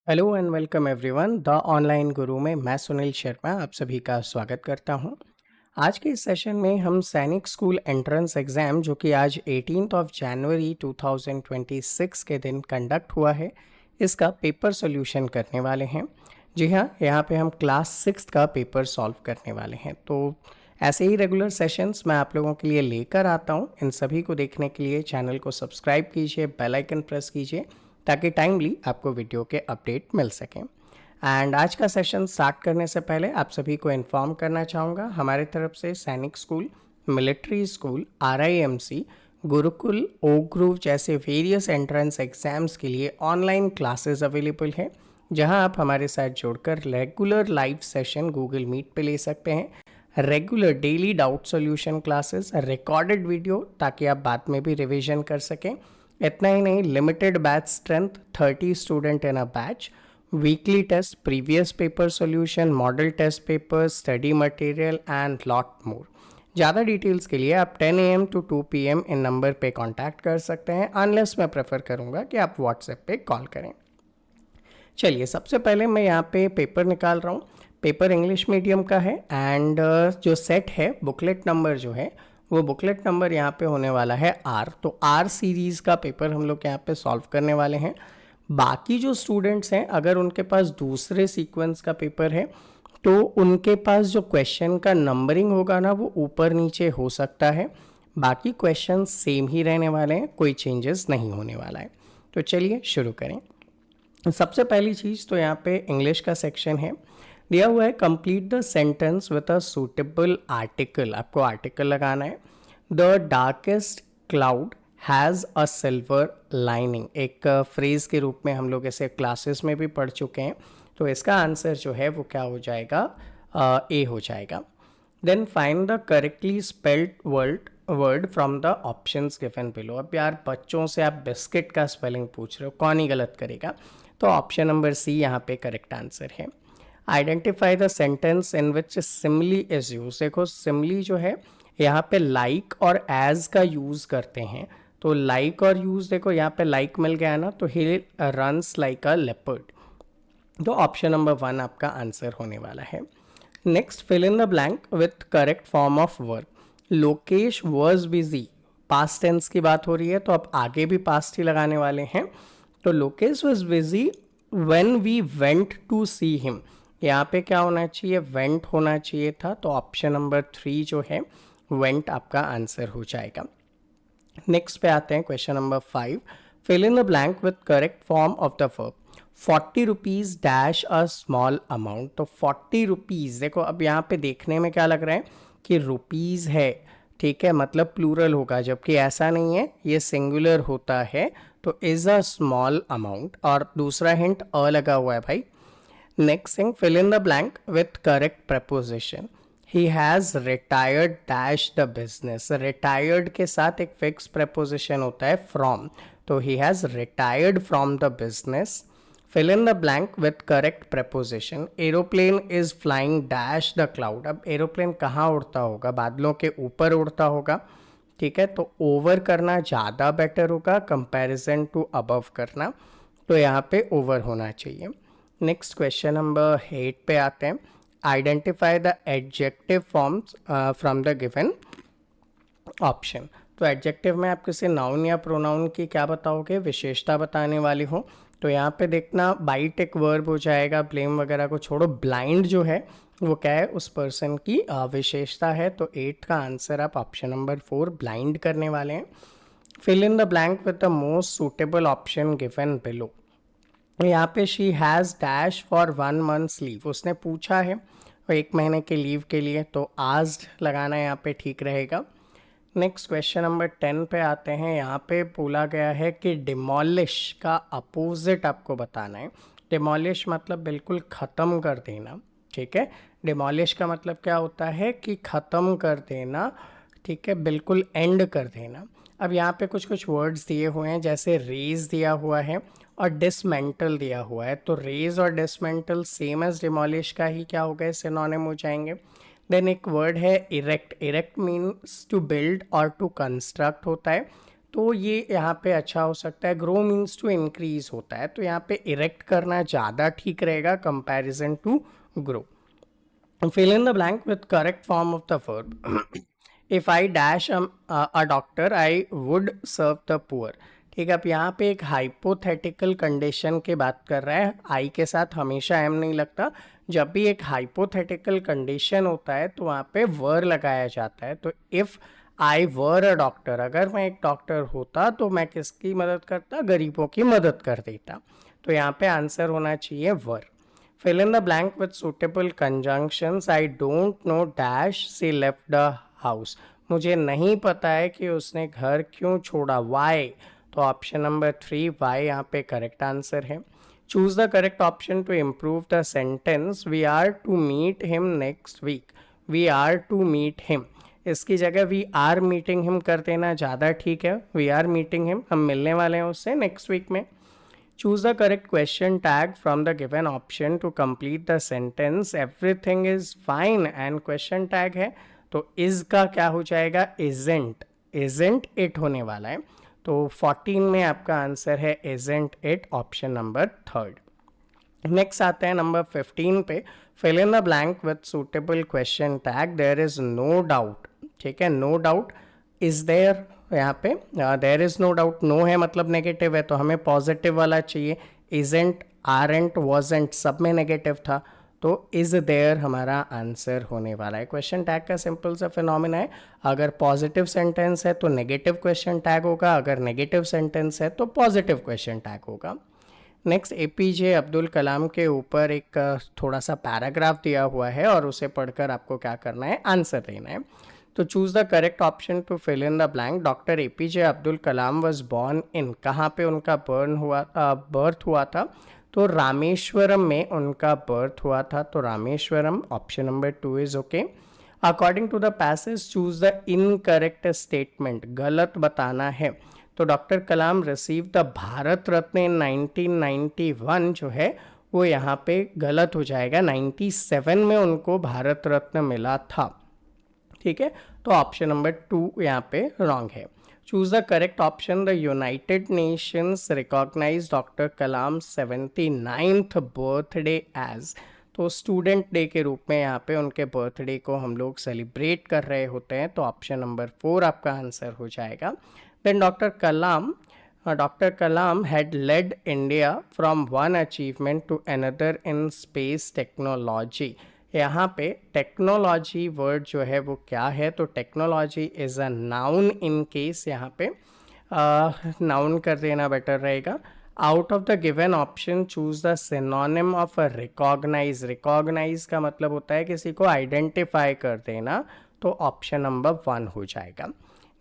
Hello and welcome everyone the online गुरु में मैं सुनील शर्मा आप सभी का स्वागत करता हूं। आज के इस सेशन में हम सैनिक स्कूल एंट्रेंस एग्ज़ाम जो कि आज 18 जनवरी 2026 के दिन कंडक्ट हुआ है, इसका पेपर सॉल्यूशन करने वाले हैं। जी हाँ, यहाँ पे हम क्लास 6 का पेपर सॉल्व करने वाले हैं। तो ऐसे ही रेगुलर सेशंस मैं आप लोगों के लिए लेकर आता हूँ। इन सभी को देखने के लिए चैनल को सब्सक्राइब कीजिए, बेल आइकन प्रेस कीजिए ताकि टाइमली आपको वीडियो के अपडेट मिल सकें। एंड आज का सेशन स्टार्ट करने से पहले आप सभी को इन्फॉर्म करना चाहूँगा, हमारे तरफ से Sainik school, military school, RIMC, Gurukul, Oak Grove जैसे वेरियस एंट्रेंस एग्जाम्स के लिए ऑनलाइन क्लासेस अवेलेबल है, जहां आप हमारे साथ जुड़कर regular live session Google Meet पे ले सकते हैं। Regular daily doubt solution classes, recorded video ताकि आप बाद में भी रिवीजन कर सकें। इतना ही नहीं, limited batch strength, 30 student in a batch, weekly test, previous paper solution, model test paper, study material and lot more. ज़्यादा डिटेल्स के लिए आप 10 AM to 2 PM in number पे कांटेक्ट कर सकते हैं, अनलेस मैं प्रेफर करूँगा कि आप व्हाट्सएप पे कॉल करें। चलिए, सबसे पहले मैं यहाँ पे पेपर निकाल रहा हूँ। पेपर इंग्लिश मीडियम का है एंड जो सेट है, बुकलेट नंबर जो है वो बुकलेट नंबर यहाँ पे होने वाला है R। तो R सीरीज़ का पेपर हम लोग यहाँ पे सॉल्व करने वाले हैं। बाकी जो स्टूडेंट्स हैं, अगर उनके पास दूसरे सीक्वेंस का पेपर है तो उनके पास जो क्वेश्चन का नंबरिंग होगा ना, वो ऊपर नीचे हो सकता है। बाकी क्वेश्चन सेम ही रहने वाले हैं, कोई चेंजेस नहीं होने वाला है। तो चलिए शुरू करें। सबसे पहली चीज़ तो यहाँ पे इंग्लिश का सेक्शन है, दिया हुआ है complete the sentence with a suitable article. आपको आर्टिकल लगाना है। The darkest cloud has a silver lining, एक फ्रेज के रूप में हम लोग ऐसे क्लासेस में भी पढ़ चुके हैं। तो इसका आंसर जो है वो क्या हो जाएगा, ए हो जाएगा। Then find the correctly spelled word from the options given below. अब यार, बच्चों से आप बिस्किट का स्पेलिंग पूछ रहे हो, कौन ही गलत करेगा। तो ऑप्शन नंबर सी यहाँ पे करेक्ट आंसर है। Identify the sentence in which simile is use. देखो, सिमली जो है यहाँ पे लाइक और एज का यूज करते हैं। तो लाइक और यूज, देखो यहाँ पे लाइक मिल गया ना, तो he runs like a leopard. तो ऑप्शन नंबर 1 आपका आंसर होने वाला है। Next, fill in the blank with correct form of verb. Lokesh was busy, past tense की बात हो रही है तो अब आगे भी पास्ट ही लगाने वाले हैं। तो Lokesh was busy when we went to see him. यहाँ पे क्या होना चाहिए, वेंट होना चाहिए था। तो ऑप्शन नंबर 3 जो है वेंट आपका आंसर हो जाएगा। नेक्स्ट पे आते हैं, question number 5। Fill in the blank with correct form of the verb. 40 rupees dash a small amount. तो 40 रुपीज़, देखो अब यहाँ पे देखने में क्या लग रहा है कि रुपीज़ है, ठीक है, मतलब प्लूरल होगा, जबकि ऐसा नहीं है, ये सिंगुलर होता है। तो इज़ अ स्मॉल अमाउंट, और दूसरा हिंट अ लगा हुआ है भाई। Next thing, fill in the blank with correct preposition. He has retired dash the business. Retired के साथ एक फिक्स प्रपोजिशन होता है फ्रॉम, तो he has retired from the business. Fill in the blank with correct preposition. Aeroplane is flying dash the cloud. अब aeroplane कहाँ उड़ता होगा, बादलों के ऊपर उड़ता होगा, ठीक है। तो ओवर करना ज़्यादा बेटर होगा कंपैरिजन टू अबव करना, तो यहाँ पे ओवर होना चाहिए। नेक्स्ट, क्वेश्चन नंबर 8 पे आते हैं। Identify the adjective forms from the given option. तो एडजेक्टिव में आप किसी नाउन या प्रोनाउन की क्या बताओगे, विशेषता बताने वाली हो। तो यहाँ पे देखना, बाइट एक वर्ब हो जाएगा, ब्लेम वगैरह को छोड़ो। ब्लाइंड जो है वो क्या है, उस पर्सन की विशेषता है। तो 8 का आंसर आप ऑप्शन नंबर 4 ब्लाइंड करने वाले हैं। Fill in the blank with the most suitable option given below. यहाँ पे she has dash for 1 months leave, उसने पूछा है 1 महीने के लीव के लिए, तो आज्ड लगाना यहाँ पे ठीक रहेगा। नेक्स्ट, क्वेश्चन नंबर 10 पे आते हैं। यहाँ पे बोला गया है कि डिमोलिश का अपोजिट आपको बताना है। डिमोलिश मतलब बिल्कुल ख़त्म कर देना, ठीक है। डिमोलिश का मतलब क्या होता है कि ख़त्म कर देना, ठीक है, बिल्कुल एंड कर देना। अब यहाँ पे कुछ कुछ वर्ड्स दिए हुए हैं, जैसे रेज दिया हुआ है और डिसमेंटल दिया हुआ है। तो रेज और डिसमेंटल सेम एज डिमोलिश का ही क्या हो गए, सिनोनिम हो जाएंगे। देन एक वर्ड है erect. Erect means to build और टू कंस्ट्रक्ट होता है। तो ये यहाँ पे अच्छा हो सकता है। ग्रो मीन्स टू इंक्रीज होता है, तो यहाँ पे इरेक्ट करना ज़्यादा ठीक रहेगा comparison to grow. Fill in the blank with correct form of the verb. If I dash a doctor, I would serve the poor. ठीक है, अब यहाँ पे एक हाइपोथेटिकल कंडीशन की बात कर रहा है। आई के साथ हमेशा एम नहीं लगता। जब भी एक हाइपोथेटिकल कंडीशन होता है तो वहाँ पे वर लगाया जाता है। तो if I were a doctor, अगर मैं एक डॉक्टर होता तो मैं किसकी मदद करता? गरीबों की मदद कर देता। तो यहाँ पे आंसर होना चाहिए वर। Fill in the blank with suitable conjunctions. I don't know dash she left the house. मुझे नहीं पता है कि उसने घर क्यों छोड़ा। Why? तो ऑप्शन नंबर 3 why यहाँ पे करेक्ट आंसर है। Choose the correct option to improve the sentence. We are to meet him next week. We are to meet him. इसकी जगह we are meeting him कर देना ज़्यादा ठीक है। We are meeting him, हम मिलने वाले हैं उससे नेक्स्ट वीक में। Choose the correct question tag from the given option to complete the sentence. Everything is fine and question tag है, तो is का क्या हो जाएगा? isn't it होने वाला है। तो 14 में आपका आंसर है isn't it, option number 3rd। Next आते हैं नंबर 15 पे। Fill in the blank with suitable question tag. There is no doubt, ठीक है, नो डाउट इज देयर। यहाँ पे there is no doubt, no है मतलब नेगेटिव है, तो हमें पॉजिटिव वाला चाहिए। इजेंट, आरंट, वॉजेंट सब में नेगेटिव था, तो इज देयर हमारा आंसर होने वाला है। क्वेश्चन टैग का सिंपल सा फिनोमिना है, अगर पॉजिटिव सेंटेंस है तो नेगेटिव क्वेश्चन टैग होगा, अगर नेगेटिव सेंटेंस है तो पॉजिटिव क्वेश्चन टैग होगा। नेक्स्ट, एपीजे अब्दुल कलाम के ऊपर एक थोड़ा सा पैराग्राफ दिया हुआ है और उसे पढ़कर आपको क्या करना है? आंसर देना है। तो choose the correct option to fill in the blank. Doctor APJ Abdul Kalam was born in, कहाँ पे उनका बर्थ हुआ था? तो रामेश्वरम में उनका बर्थ हुआ था, तो Rameshwaram, option number 2 is okay. According to the passage choose the incorrect statement, गलत बताना है। तो doctor Kalam receive the Bharat Ratna in 1991 जो है वो यहाँ पे गलत हो जाएगा। 97 में उनको भारत रत्न मिला था, ठीक है, तो ऑप्शन नंबर 2 यहाँ पे रॉन्ग है। Choose the correct option. The United Nations recognise doctor Kalam 79th birthday as, तो स्टूडेंट डे के रूप में यहाँ पे उनके बर्थडे को हम लोग सेलिब्रेट कर रहे होते हैं, तो ऑप्शन नंबर 4 आपका आंसर हो जाएगा। Then doctor Kalam had led India from one achievement to another in space technology. यहाँ पे टेक्नोलॉजी वर्ड जो है वो क्या है? तो technology is a noun in case, यहाँ पे नाउन कर देना बेटर रहेगा। Out of the given option choose the synonym of a recognise. Recognise का मतलब होता है किसी को आइडेंटिफाई कर देना, तो ऑप्शन नंबर 1 हो जाएगा।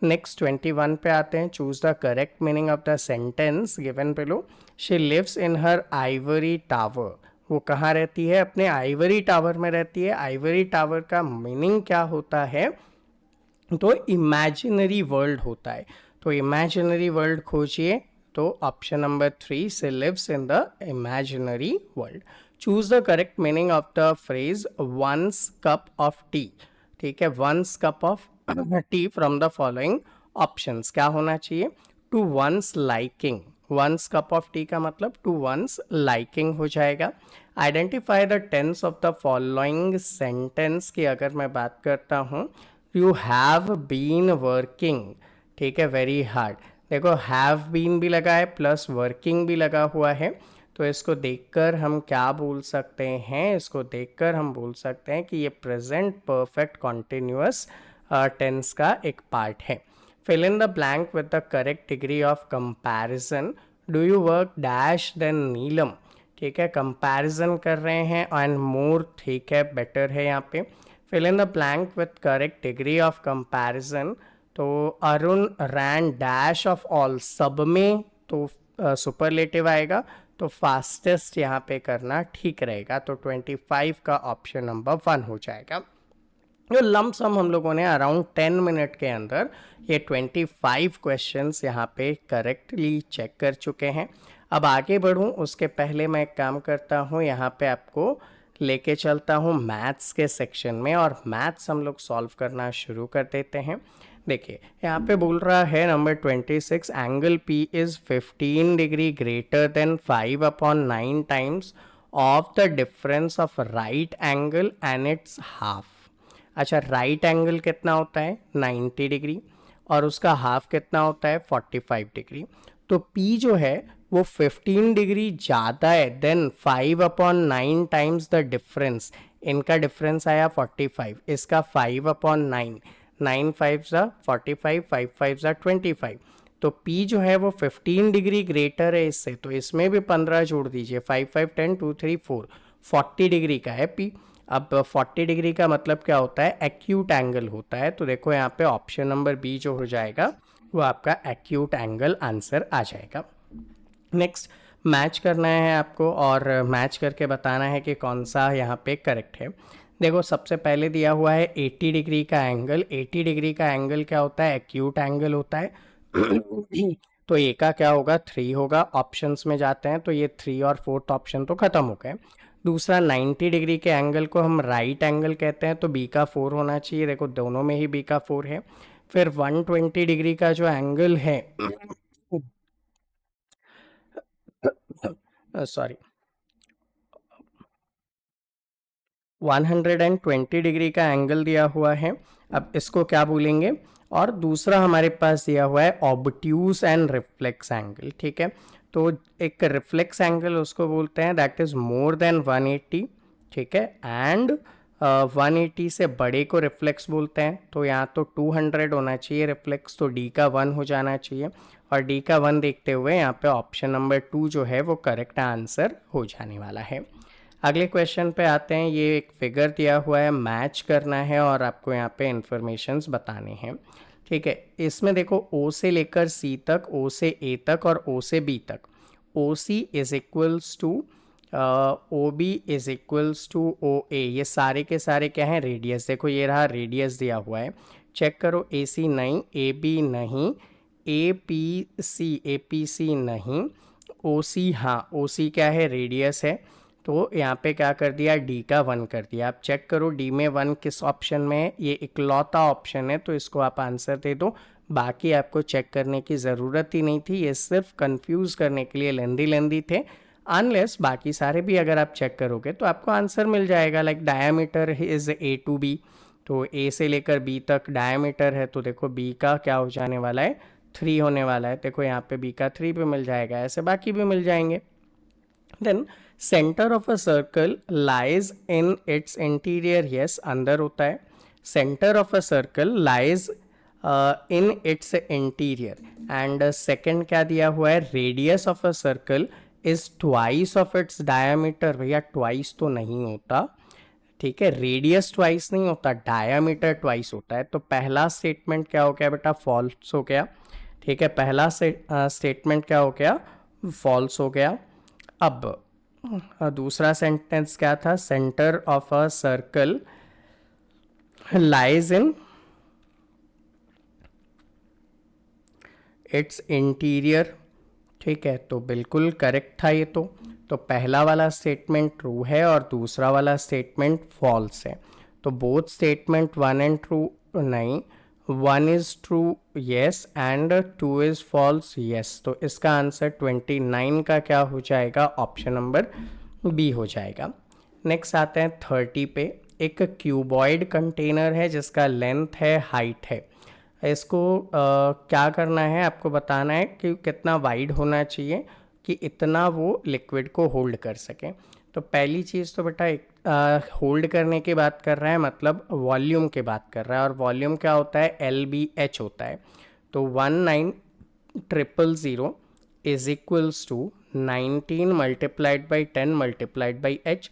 नेक्स्ट 21 पे आते हैं। Choose the correct meaning of the sentence given below. She lives in her ivory tower, वो कहाँ रहती है? अपने आइवरी टावर में रहती है। आइवरी टावर का मीनिंग क्या होता है? तो इमेजिनरी वर्ल्ड होता है, तो इमेजिनरी वर्ल्ड खोजिए, तो ऑप्शन नंबर 3 से lives in the imaginary world. Choose the correct meaning of the phrase one's cup of tea, ठीक है, one's cup of tea from the following options, क्या होना चाहिए? To one's liking, one's cup of tea का मतलब to one's liking हो जाएगा। Identify the tense of the following sentence की अगर मैं बात करता हूँ, यू हैव बीन वर्किंग, ठीक है, वेरी हार्ड। देखो हैव बीन भी लगा है प्लस वर्किंग भी लगा हुआ है, तो इसको देखकर हम क्या बोल सकते हैं? इसको देखकर हम बोल सकते हैं कि ये प्रेजेंट परफेक्ट कॉन्टिन्यूअस टेंस का एक पार्ट है। Fill in the blank with the correct degree of comparison. Do you work dash than नीलम, ठीक है, कंपैरिजन कर रहे हैं, एंड मोर, ठीक है, बेटर है यहाँ पे। Fill in the blank with correct degree of comparison. तो अरुण रैन डैश ऑफ ऑल, सब में तो सुपरलेटिव आएगा, तो फास्टेस्ट यहाँ पे करना ठीक रहेगा, तो 25 का ऑप्शन नंबर 1 हो जाएगा। जो लमसम हम लोगों ने अराउंड 10 मिनट के अंदर ये 25 क्वेश्चंस यहाँ पे करेक्टली चेक कर चुके हैं। अब आगे बढ़ूँ उसके पहले मैं एक काम करता हूँ, यहाँ पे आपको लेके चलता हूँ मैथ्स के सेक्शन में, और मैथ्स हम लोग सॉल्व करना शुरू कर देते हैं। देखिए यहाँ पे बोल रहा है number 26, angle P is 15 degree greater than 5/9 times of the difference of right angle and it's half. अच्छा, राइट एंगल कितना होता है 90 डिग्री और उसका हाफ कितना होता है 45 डिग्री। तो P जो है वो 15 डिग्री ज़्यादा है देन 5/9 टाइम्स द डिफरेंस। इनका डिफरेंस आया 45, इसका 5/9, 9 5 ज़ा 45, 5 5 ज़ा 25। तो P जो है वो 15 डिग्री ग्रेटर है इससे, तो इसमें भी 15 जोड़ दीजिए, 5 5 10 2 3 4, 40 डिग्री का है P। अब 40 डिग्री का मतलब क्या होता है, एक्यूट एंगल होता है। तो देखो यहाँ पे ऑप्शन नंबर बी जो हो जाएगा वो आपका एक्यूट एंगल आंसर आ जाएगा। नेक्स्ट मैच करना है आपको और मैच करके बताना है कि कौन सा यहाँ पे करेक्ट है। देखो सबसे पहले दिया हुआ है 80 डिग्री का एंगल। 80 डिग्री का एंगल क्या होता है, एक्यूट एंगल होता है। तो ए का क्या होगा 3 होगा। ऑप्शंस में जाते हैं तो ये 3 और 4th ऑप्शन तो खत्म हो गए। दूसरा 90 डिग्री के एंगल को हम राइट एंगल कहते हैं, तो बी का 4 होना चाहिए। देखो दोनों में ही बी का 4 है। फिर 120 डिग्री का जो एंगल है सॉरी 120 डिग्री का एंगल दिया हुआ है। अब इसको क्या बोलेंगे, और दूसरा हमारे पास दिया हुआ है ऑब्ट्यूज एंड रिफ्लेक्स एंगल। ठीक है, तो एक रिफ्लेक्स एंगल उसको बोलते हैं दैट इज मोर देन 180। ठीक है, एंड 180 से बड़े को रिफ्लेक्स बोलते हैं। तो यहाँ तो 200 होना चाहिए रिफ्लेक्स, तो डी का 1 हो जाना चाहिए। और डी का 1 देखते हुए यहाँ पे ऑप्शन नंबर 2 जो है वो करेक्ट आंसर हो जाने वाला है। अगले क्वेश्चन पे आते हैं। ये एक फिगर दिया हुआ है, मैच करना है और आपको यहाँ पे इंफॉर्मेशंस बताने हैं। ठीक है, इसमें देखो ओ से लेकर सी तक, ओ से ए तक और ओ से बी तक। O C is equals to O B is equals to O A, ये सारे के सारे क्या हैं रेडियस। देखो ये रहा रेडियस दिया हुआ है, चेक करो। ए सी नहीं, ए बी नहीं, ए पी सी नहीं, ओ सी हाँ, ओ सी क्या है रेडियस है। तो यहाँ पे क्या कर दिया, डी का 1 कर दिया। आप चेक करो डी में 1 किस ऑप्शन में है, ये इकलौता ऑप्शन है, तो इसको आप आंसर दे दो। बाकी आपको चेक करने की ज़रूरत ही नहीं थी, ये सिर्फ कंफ्यूज करने के लिए लेंदी थे। अनलेस बाकी सारे भी अगर आप चेक करोगे तो आपको आंसर मिल जाएगा। Like diameter is A to B, तो ए से लेकर बी तक डायामीटर है, तो देखो बी का क्या हो जाने वाला है 3 होने वाला है। देखो यहाँ पे बी का 3 भी मिल जाएगा, ऐसे बाकी भी मिल जाएंगे। Then centre of a circle lies in its interior, yes अंदर होता है। Centre of a circle lies in its interior. And second क्या दिया हुआ है, radius of a circle is twice of its diameter. भैया ट्वाइस तो नहीं होता, ठीक है, रेडियस ट्वाइस नहीं होता, डायामीटर ट्वाइस होता है। तो पहला स्टेटमेंट क्या हो गया बेटा, फॉल्स हो गया। ठीक है, पहला स्टेटमेंट क्या हो गया, फॉल्स हो गया। अब दूसरा सेंटेंस क्या था, centre of a circle lies in its interior. ठीक है, तो बिल्कुल करेक्ट था ये तो पहला वाला स्टेटमेंट ट्रू है और दूसरा वाला स्टेटमेंट फॉल्स है। तो बोथ स्टेटमेंट 1 एंड ट्रू नहीं, 1 is true yes and 2 is false yes. तो इसका आंसर 29 का क्या हो जाएगा, ऑप्शन नंबर बी हो जाएगा। नेक्स्ट आते हैं 30 पे। एक क्यूबॉइड कंटेनर है जिसका लेंथ है, हाइट है। इसको क्या करना है, आपको बताना है कि कितना वाइड होना चाहिए कि इतना वो लिक्विड को होल्ड कर सके। तो पहली चीज़ तो बेटा होल्ड करने की बात कर रहा है, मतलब वॉल्यूम की बात कर रहा है, और वॉल्यूम क्या होता है LBH होता है। तो 19,000 is equals to 19 multiplied by 10 multiplied by H।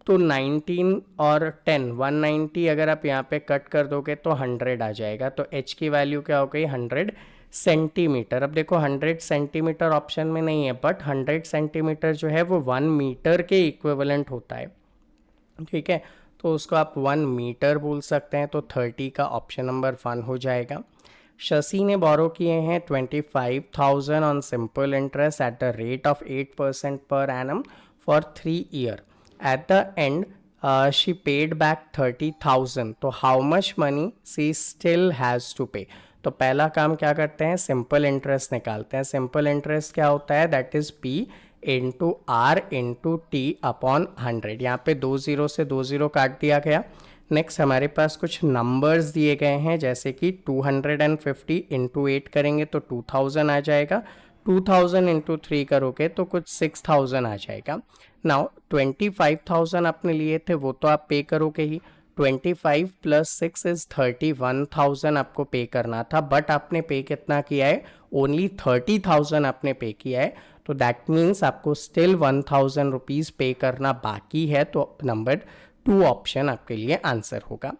तो 19 और 10, 190 अगर आप यहाँ पे कट कर दोगे तो 100 आ जाएगा। तो H की वैल्यू क्या हो गई 100 सेंटीमीटर। अब देखो 100 सेंटीमीटर ऑप्शन में नहीं है, बट 100 सेंटीमीटर जो है वो 1 मीटर के इक्विवेलेंट होता है। ठीक है, तो उसको आप 1 मीटर बोल सकते हैं। तो 30 का ऑप्शन नंबर 1 हो जाएगा। शशि ने बोरो किए हैं 25,000 on simple interest at the rate of 8% per annum for 3 year. At the end she paid back 30,000, तो how much money she still has to pay. तो पहला काम क्या करते हैं, सिंपल इंटरेस्ट निकालते हैं। सिंपल इंटरेस्ट क्या होता है, that is P into R into T upon 100। यहाँ पे 2 0 से 2 0 काट दिया गया। नेक्स्ट हमारे पास कुछ नंबर्स दिए गए हैं, जैसे कि 250 इंटू 8 करेंगे तो 2000 आ जाएगा, 2000 इंटू 3 करोगे तो कुछ 6000 आ जाएगा। नाउ 25,000 आपने लिए थे, वो तो आप पे करोगे ही। 25 प्लस 6 इज 31,000 आपको पे करना था, बट आपने पे कितना किया है, ओनली 30,000 आपने पे किया है। तो दैट मीन्स आपको स्टिल 1,000 रुपीज़ पे करना बाकी है। तो नंबर 2 ऑप्शन आपके लिए आंसर होगा।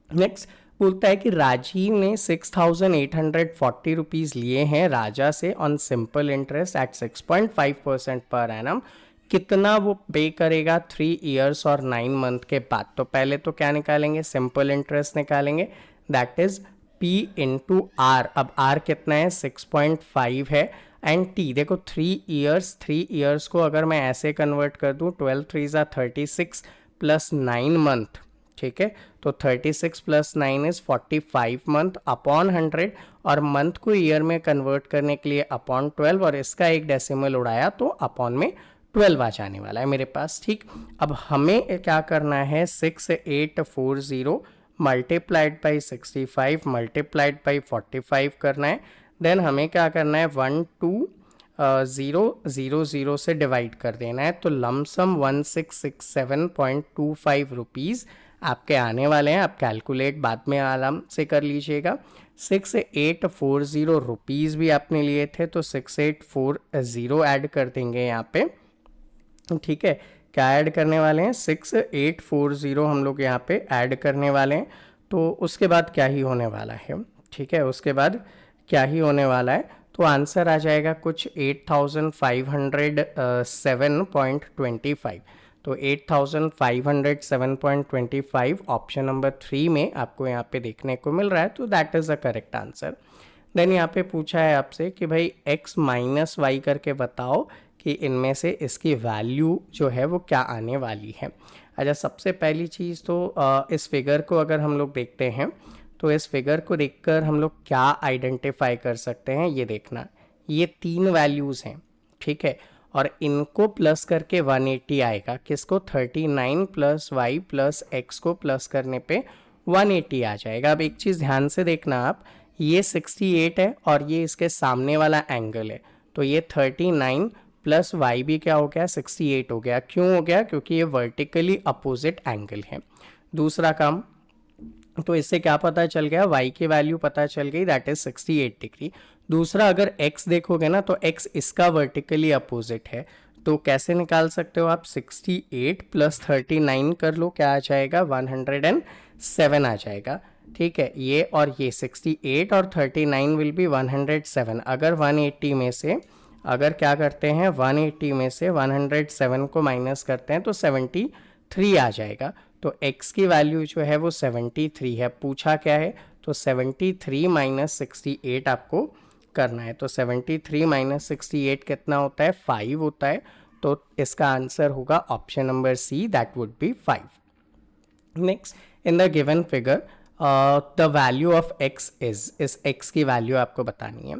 नेक्स्ट बोलता है कि राजीव ने 6,840 रुपीज़ लिए हैं राजा से on simple interest eight 6.5% per annum. कितना वो पे करेगा 3 ईयर्स और 9 मंथ के बाद। तो पहले तो क्या निकालेंगे, सिंपल इंटरेस्ट निकालेंगे, that is P into R. अब R कितना है, 6.5 है, एंड T देखो 3 ईयर्स को अगर मैं ऐसे कन्वर्ट कर दूँ, 12 3 36 प्लस 9 मंथ, ठीक है, तो 36 प्लस 9 इज 45 मंथ अपॉन 100, और मंथ को ईयर में कन्वर्ट करने के लिए अपॉन 12, और इसका एक डेसिमल उड़ाया तो अपॉन में 12 आ जाने वाला है मेरे पास। ठीक, अब हमें क्या करना है, 6840 मल्टीप्लाइड बाई 65 मल्टीप्लाइड बाई 45 करना है। देन हमें क्या करना है, 12,000 से डिवाइड कर देना है। तो लमसम 1667.25 रुपीज़ आपके आने वाले हैं। आप कैलकुलेट बाद में आराम से कर लीजिएगा। 6840 रुपीज़ भी आपने लिए थे, तो 6840 ऐड कर देंगे यहाँ पे। ठीक है, क्या ऐड करने वाले हैं, 6840 हम लोग यहाँ पे ऐड करने वाले हैं। तो उसके बाद क्या ही होने वाला है, ठीक है, उसके बाद क्या ही होने वाला है, तो आंसर आ जाएगा कुछ 8,507.25। तो 8,507.25 ऑप्शन नंबर 3 में आपको यहाँ पे देखने को मिल रहा है। तो that is the correct answer. Then यहाँ पे पूछा है आपसे कि भाई x माइनस वाई करके बताओ कि इनमें से इसकी वैल्यू जो है वो क्या आने वाली है। अच्छा, सबसे पहली चीज़ तो इस फिगर को अगर हम लोग देखते हैं, तो इस फिगर को देखकर हम लोग क्या आइडेंटिफाई कर सकते हैं, ये देखना, ये 3 वैल्यूज़ हैं, ठीक है, और इनको प्लस करके 180 आएगा। किसको, 39 प्लस वाई प्लस एक्स को प्लस करने पे 180 आ जाएगा। अब एक चीज़ ध्यान से देखना आप, ये 68 है और ये इसके सामने वाला एंगल है, तो ये 39 प्लस वाई भी क्या हो गया, 68 हो गया। क्यों हो गया, क्योंकि ये वर्टिकली अपोजिट एंगल है। दूसरा काम, तो इससे क्या पता चल गया, y की वैल्यू पता चल गई, दैट इज 68 डिग्री। दूसरा, अगर x देखोगे ना, तो x इसका वर्टिकली अपोजिट है, तो कैसे निकाल सकते हो आप, 68 प्लस 39 कर लो, क्या आ जाएगा, 107 आ जाएगा। ठीक है, ये और ये 68 और 39 विल बी 107। अगर 180 में से, अगर क्या करते हैं, 180 में से 107 को माइनस करते हैं तो 73 आ जाएगा। तो x की वैल्यू जो है वो 73 है। पूछा क्या है, तो 73 माइनस 68 आपको करना है। तो 73 माइनस 68 कितना होता है, 5 होता है। तो इसका आंसर होगा option number C, that would be 5। Next, in the given figure the value of x is, इस x की वैल्यू आपको बतानी है।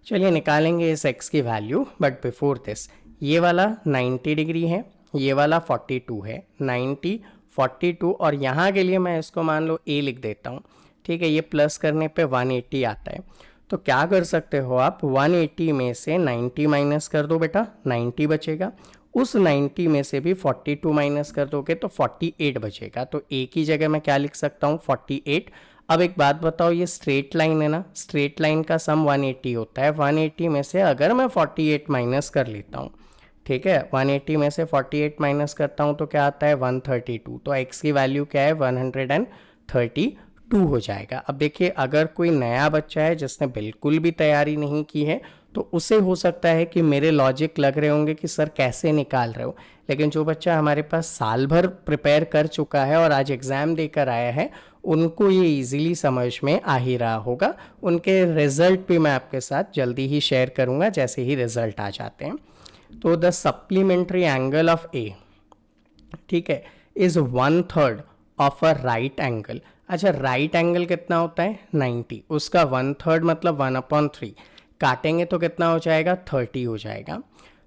चलिए निकालेंगे इस x की वैल्यू, बट बिफोर दिस, ये वाला 90 डिग्री है, ये वाला 42 है, 90 42, और यहाँ के लिए मैं इसको मान लो a लिख देता हूँ। ठीक है, ये प्लस करने पे 180 आता है। तो क्या कर सकते हो आप, 180 में से 90 माइनस कर दो बेटा, 90 बचेगा। उस 90 में से भी 42 माइनस कर दोगे तो 48 बचेगा। तो a की जगह मैं क्या लिख सकता हूँ, 48। अब एक बात बताओ, ये स्ट्रेट लाइन है ना, स्ट्रेट लाइन का सम 180 होता है। 180 में से अगर मैं 48 माइनस कर लेता हूँ, ठीक है, 180 में से 48 माइनस करता हूँ तो क्या आता है, 132। तो x की वैल्यू क्या है, 132 हो जाएगा। अब देखिए, अगर कोई नया बच्चा है जिसने बिल्कुल भी तैयारी नहीं की है, तो उसे हो सकता है कि मेरे लॉजिक लग रहे होंगे कि सर कैसे निकाल रहे हो, लेकिन जो बच्चा हमारे पास साल भर प्रिपेयर कर चुका है और आज एग्ज़ाम देकर आया है, उनको ये इजीली समझ में आ ही रहा होगा। उनके रिजल्ट भी मैं आपके साथ जल्दी ही शेयर करूँगा जैसे ही रिजल्ट आ जाते हैं। तो द सप्लीमेंट्री एंगल ऑफ ए, ठीक है, is 1/3 of a right angle. अच्छा, राइट एंगल कितना होता है 90, उसका 1/3 मतलब 1/3 काटेंगे तो कितना हो जाएगा 30 हो जाएगा।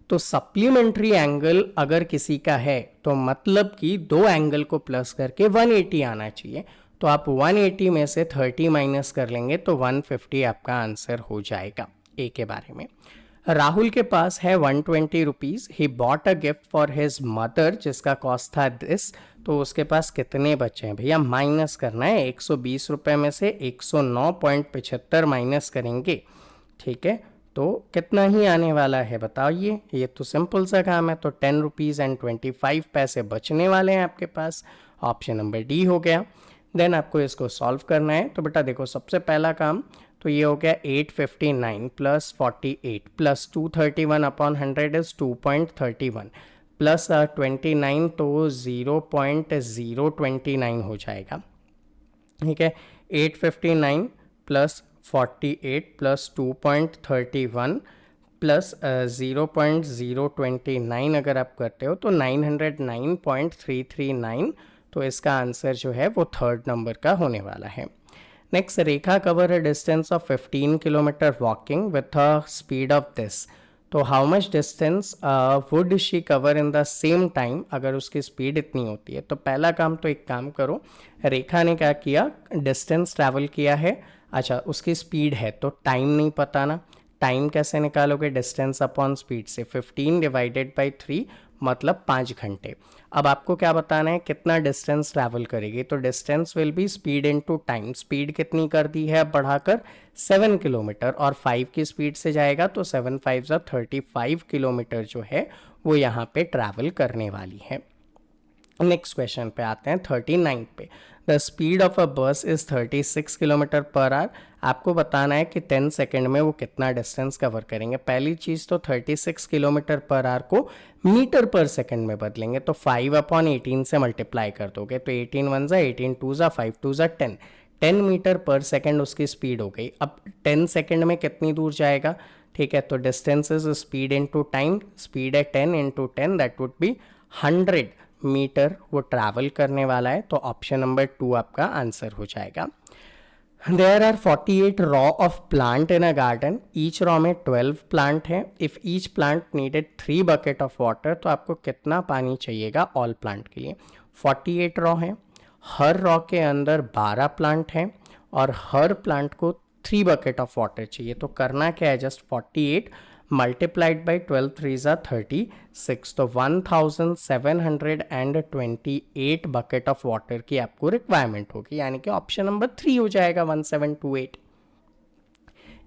तो सप्लीमेंट्री एंगल अगर किसी का है तो मतलब कि दो एंगल को प्लस करके 180 आना चाहिए। तो आप 180 में से 30 माइनस कर लेंगे तो 150 आपका आंसर हो जाएगा ए के बारे में। राहुल के पास है 120 rupees. He bought a gift for his mother जिसका कॉस्ट था दिस। तो उसके पास कितने बचे हैं भैया, माइनस करना है। 120 रुपये में से 109.75 माइनस करेंगे, ठीक है, तो कितना ही आने वाला है बताइए। ये तो सिंपल सा काम है। तो 10 रुपीज़ एंड 25 पैसे बचने वाले हैं आपके पास। ऑप्शन नंबर डी हो गया। देन आपको इसको सॉल्व करना है। तो बेटा देखो, सबसे पहला काम तो ये हो गया 859 plus 48 plus 231 upon 100 is 2.31 plus 29 तो 0.029 हो जाएगा, ठीक है। 859 प्लस 48 प्लस 2.31 प्लस 0.029 अगर आप करते हो तो 909.339। तो इसका आंसर जो है वो थर्ड नंबर का होने वाला है। Next, Rekha cover a distance of 15 kilometre walking with a speed of this. तो how much distance would she cover in the same time अगर उसकी स्पीड इतनी होती है। तो पहला काम तो एक काम करो, रेखा ने क्या किया, डिस्टेंस ट्रैवल किया है, अच्छा उसकी स्पीड है तो टाइम नहीं पता ना। टाइम कैसे निकालोगे, डिस्टेंस अपॉन स्पीड से। 15 डिवाइडेड बाई 3 मतलब 5 घंटे। अब आपको क्या बताना है, कितना डिस्टेंस ट्रैवल करेगी। तो distance will be speed into time. Speed कितनी कर दी है अब बढ़ाकर 7 किलोमीटर, और 5 की स्पीड से जाएगा तो 7 5 35 किलोमीटर जो है वो यहाँ पे ट्रैवल करने वाली है। नेक्स्ट क्वेश्चन पे आते हैं 39 पे। द स्पीड ऑफ अ बस इज 36 किलोमीटर पर आवर। आपको बताना है कि 10 सेकेंड में वो कितना डिस्टेंस कवर करेंगे। पहली चीज़ तो 36 किलोमीटर पर आवर को मीटर पर सेकेंड में बदलेंगे। तो 5/18 से मल्टीप्लाई कर दोगे तो 18 1 ज़ा 18 2 ज़ा 5 2 ज़ा 10, 10 मीटर पर सेकेंड उसकी स्पीड हो गई। अब 10 सेकेंड में कितनी दूर जाएगा, ठीक है, तो distance is speed into time. Speed है 10 × 10 दैट वुड बी 100 मीटर वो ट्रैवल करने वाला है। तो ऑप्शन नंबर 2 आपका आंसर हो जाएगा। There are 48 row of plant in a garden. Each row में 12 प्लांट है। If each plant needed 3 bucket of water, तो आपको कितना पानी चाहिएगा ऑल प्लांट के लिए। 48 रॉ है, हर रॉ के अंदर 12 प्लांट हैं और हर प्लांट को 3 बकेट ऑफ वाटर चाहिए। तो करना क्या है, जस्ट 48 मल्टीप्लाइड बाई 12 3 ज़ा 36, तो 1728 बकेट ऑफ वाटर की आपको रिक्वायरमेंट होगी, यानी कि ऑप्शन नंबर 3 हो जाएगा 1728।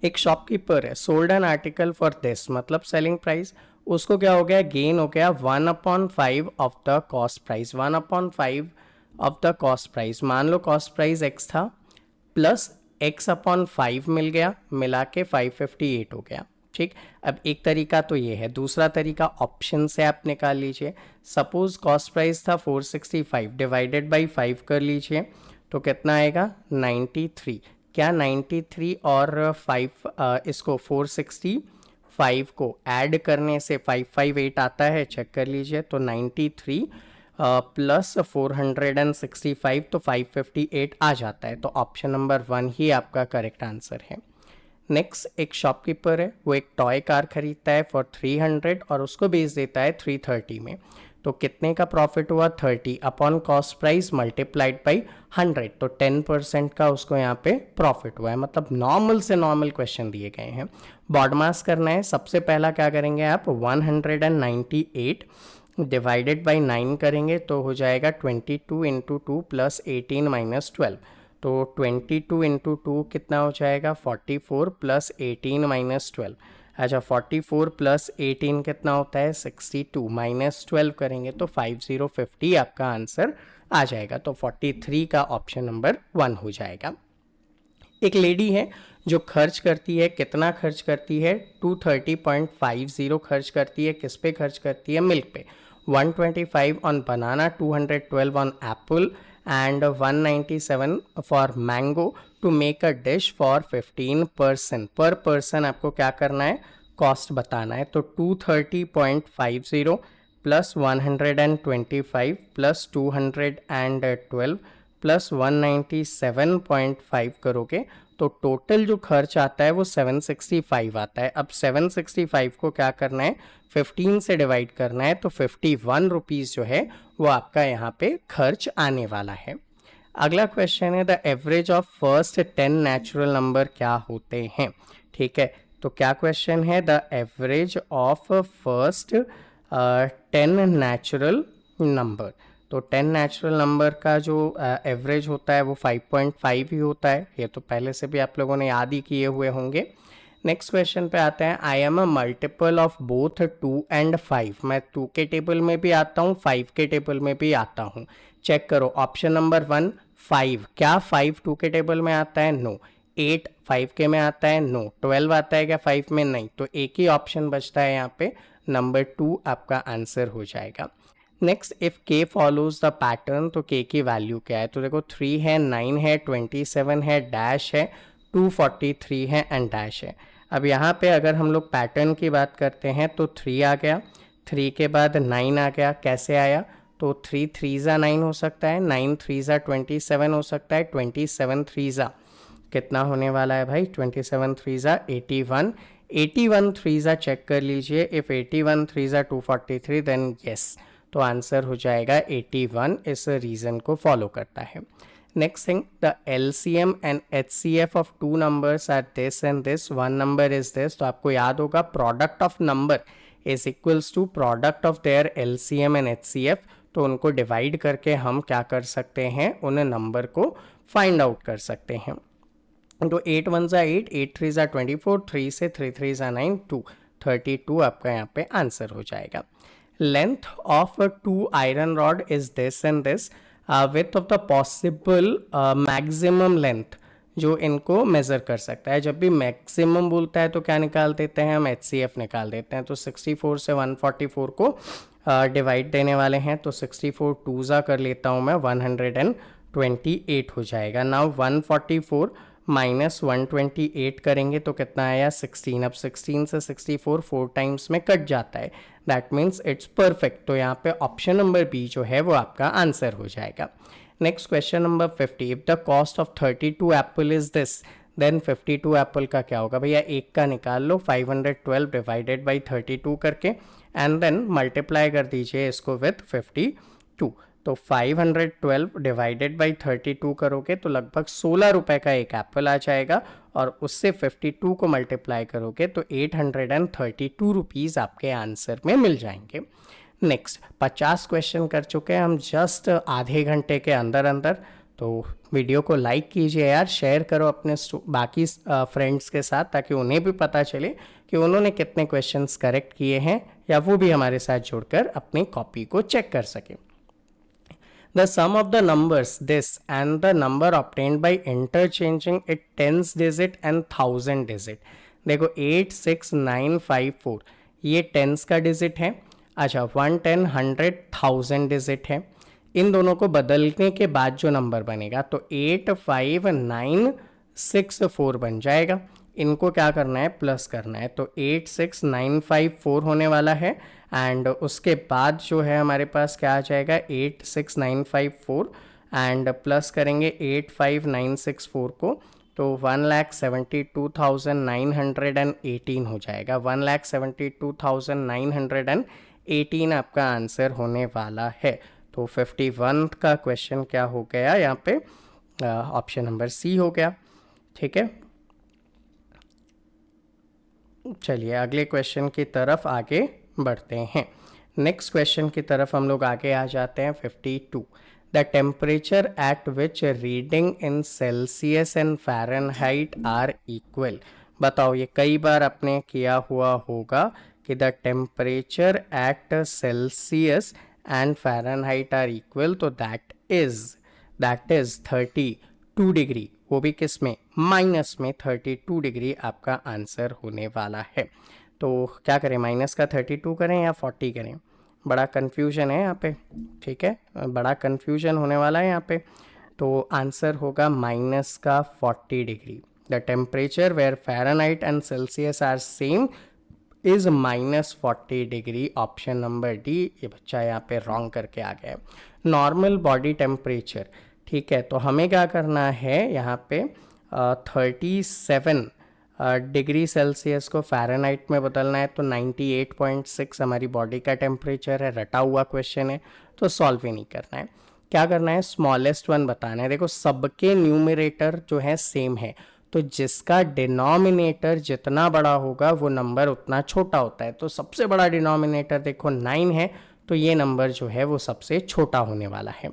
एक शॉपकीपर है, sold an article for this, मतलब सेलिंग प्राइस, उसको क्या हो गया, गेन हो गया 1/5 of the cost price. 1/5 of the cost price, मान लो कॉस्ट प्राइस x था प्लस x/5 मिल गया, मिला के 558 हो गया, ठीक। अब एक तरीका तो ये है, दूसरा तरीका ऑप्शन से आप निकाल लीजिए। सपोज कॉस्ट प्राइस था 465, डिवाइडेड बाई 5 कर लीजिए तो कितना आएगा 93। क्या 93 और 5 इसको 465 को ऐड करने से 558 आता है, चेक कर लीजिए। तो 93 प्लस 465 तो 558 आ जाता है। तो ऑप्शन नंबर 1 ही आपका करेक्ट आंसर है। नेक्स्ट, एक शॉपकीपर है, वो एक टॉय कार खरीदता है फॉर 300 और उसको बेच देता है 330 में। तो कितने का प्रॉफिट हुआ, 30 upon cost price multiplied by 100, तो 10% का उसको यहाँ पे प्रॉफिट हुआ है। मतलब नॉर्मल से नॉर्मल क्वेश्चन दिए गए हैं। बॉडमास करना है। सबसे पहला क्या करेंगे आप, 198 डिवाइडेड बाई 9 करेंगे तो हो जाएगा 22 × 2 प्लस 18 माइनस 12। तो 22 × 2 कितना हो जाएगा 44 प्लस 18 माइनस 12। अच्छा, 44 प्लस 18 कितना होता है 62, माइनस 12 करेंगे तो 5050 आपका आंसर आ जाएगा। तो 43 का ऑप्शन नंबर 1 हो जाएगा। एक लेडी है जो खर्च करती है, कितना खर्च करती है 230.50 खर्च करती है, किस पे खर्च करती है, मिल्क पे। 125 on banana, 212 on Apple and 197 for mango to make a dish for 15 person। पर पर्सन आपको क्या करना है, कॉस्ट बताना है। तो 230.50 प्लस 125 प्लस 212 प्लस 197.5 करोगे तो टोटल जो खर्च आता है वो 765 आता है। अब 765 को क्या करना है, 15 से डिवाइड करना है, तो 51 रुपीज़ जो है वो आपका यहाँ पे खर्च आने वाला है। अगला क्वेश्चन है the average of first 10 natural number क्या होते हैं। ठीक है, तो क्या क्वेश्चन है, the average of first 10 natural number. तो 10 नेचुरल नंबर का जो एवरेज होता है वो 5.5 ही होता है। ये तो पहले से भी आप लोगों ने याद ही किए हुए होंगे। नेक्स्ट क्वेश्चन पे आते हैं, I am a multiple of both 2 and 5। मैं 2 के टेबल में भी आता हूँ, 5 के टेबल में भी आता हूँ। चेक करो, ऑप्शन नंबर 1 5, क्या 5 2 के टेबल में आता है? नो। 8 5 के में आता है? नो। 12 आता है क्या 5 में? नहीं। तो एक ही ऑप्शन बचता है यहाँ पे, नंबर 2 आपका आंसर हो जाएगा। Next, if k follows the pattern, तो k की वैल्यू क्या है? तो देखो 3 है, 9 है, 27 है, डैश है, 243 है एंड डैश है। अब यहाँ पे अगर हम लोग पैटर्न की बात करते हैं तो 3 आ गया, 3 के बाद 9 आ गया। कैसे आया? तो 3 3 9 हो सकता है, 9 3 27 हो सकता है, 27 3 कितना होने वाला है भाई? 27 3 81, 81 3 चेक कर लीजिए। इफ़ 81 3 243 देन यस, तो आंसर हो जाएगा 81। इस रीज़न को फॉलो करता है। Next thing, the LCM and HCF of 2 numbers are this and this, 1 number is this. तो आपको याद होगा product of number is equals to product of their LCM and HCF। तो उनको डिवाइड करके हम क्या कर सकते हैं, उन नंबर को फाइंड आउट कर सकते हैं। तो 8 1 8, 8 3 24, 3 से 3 3 9, 2 32 आपका यहाँ पे आंसर हो जाएगा। Length of 2 iron rod is this and this, width of the possible maximum length जो इनको मेज़र कर सकता है। जब भी मैक्सिमम बोलता है तो क्या निकाल देते हैं हम? HCF निकाल देते हैं। तो 64 से 144 को डिवाइड देने वाले हैं, तो 64 2 कर लेता हूँ मैं, 128 हो जाएगा। नाउ 144 माइनस 128 करेंगे तो कितना आया? 16। अब 16 से 64 4 टाइम्स में कट जाता है, दैट मीन्स इट्स परफेक्ट। तो यहाँ पे ऑप्शन नंबर बी जो है वो आपका आंसर हो जाएगा। Next question number 50, if the cost of 32 apple is this, then 52 apple का क्या होगा? भैया एक का निकाल लो, 512 डिवाइडेड बाई 32 करके, एंड देन मल्टीप्लाई कर दीजिए इसको विथ 52। तो 512 डिवाइडेड बाई 32 करोगे तो लगभग 16 रुपए का एक एप्पल आ जाएगा, और उससे 52 को मल्टीप्लाई करोगे तो 832 रुपीज़ आपके आंसर में मिल जाएंगे। नेक्स्ट 50 क्वेश्चन कर चुके हैं हम जस्ट आधे घंटे के अंदर अंदर। तो वीडियो को लाइक कीजिए यार, शेयर करो अपने बाकी फ्रेंड्स के साथ, ताकि उन्हें भी पता चले कि उन्होंने कितने क्वेश्चंस करेक्ट किए हैं, या वो भी हमारे साथ जुड़कर अपनी कॉपी को चेक कर सकें। The sum of the numbers this and the number obtained by interchanging it tens digit and thousand digit। देखो 8 6 9 5 4 ये टेंस का डिजिट है। अच्छा 1 10 100 1000 डिजिट है। इन दोनों को बदलने के बाद जो नंबर बनेगा तो 8 5 9 6 4 बन जाएगा। इनको क्या करना है? प्लस करना है। तो 8 6 9 5 4 होने वाला है, एंड उसके बाद जो है हमारे पास क्या आ जाएगा? 8 6 9 5 4 एंड प्लस करेंगे 8 5 9 6 4 को, तो 1,72,918 हो जाएगा। 1,72,918 आपका आंसर होने वाला है। तो 51 का क्वेश्चन क्या हो गया यहाँ पे? ऑप्शन नंबर सी हो गया। ठीक है, चलिए अगले क्वेश्चन की तरफ आगे बढ़ते हैं। नेक्स्ट क्वेश्चन की तरफ हम लोग आगे आ जाते हैं। 52, the temperature at which reading in Celsius and Fahrenheit are equal. बताओ, ये कई बार आपने किया हुआ होगा कि the temperature at Celsius and Fahrenheit are equal, तो दैट इज़ 32 डिग्री, वो भी किस में? माइनस में। 32 डिग्री आपका आंसर होने वाला है। तो क्या करें, माइनस का 32 करें या 40 करें? बड़ा कन्फ्यूजन है यहाँ पे। ठीक है, बड़ा कन्फ्यूजन होने वाला है यहाँ पे। तो आंसर होगा माइनस का 40 degree. The temperature where Fahrenheit and Celsius are same is -40 degree. Option number D, ये बच्चा यहाँ पे रॉन्ग करके आ गया है। नॉर्मल बॉडी टेम्परेचर, ठीक है, तो हमें क्या करना है यहाँ पे 37 डिग्री सेल्सियस को फ़ारेनहाइट में बदलना है, तो 98.6 हमारी बॉडी का टेम्परेचर है। रटा हुआ क्वेश्चन है तो सॉल्व ही नहीं करना है। क्या करना है, स्मॉलेस्ट वन बताना है। देखो सबके न्यूमरेटर जो है सेम है, तो जिसका डिनोमिनेटर जितना बड़ा होगा वो नंबर उतना छोटा होता है। तो सबसे बड़ा डिनोमिनेटर देखो 9 है, तो ये नंबर जो है वो सबसे छोटा होने वाला है।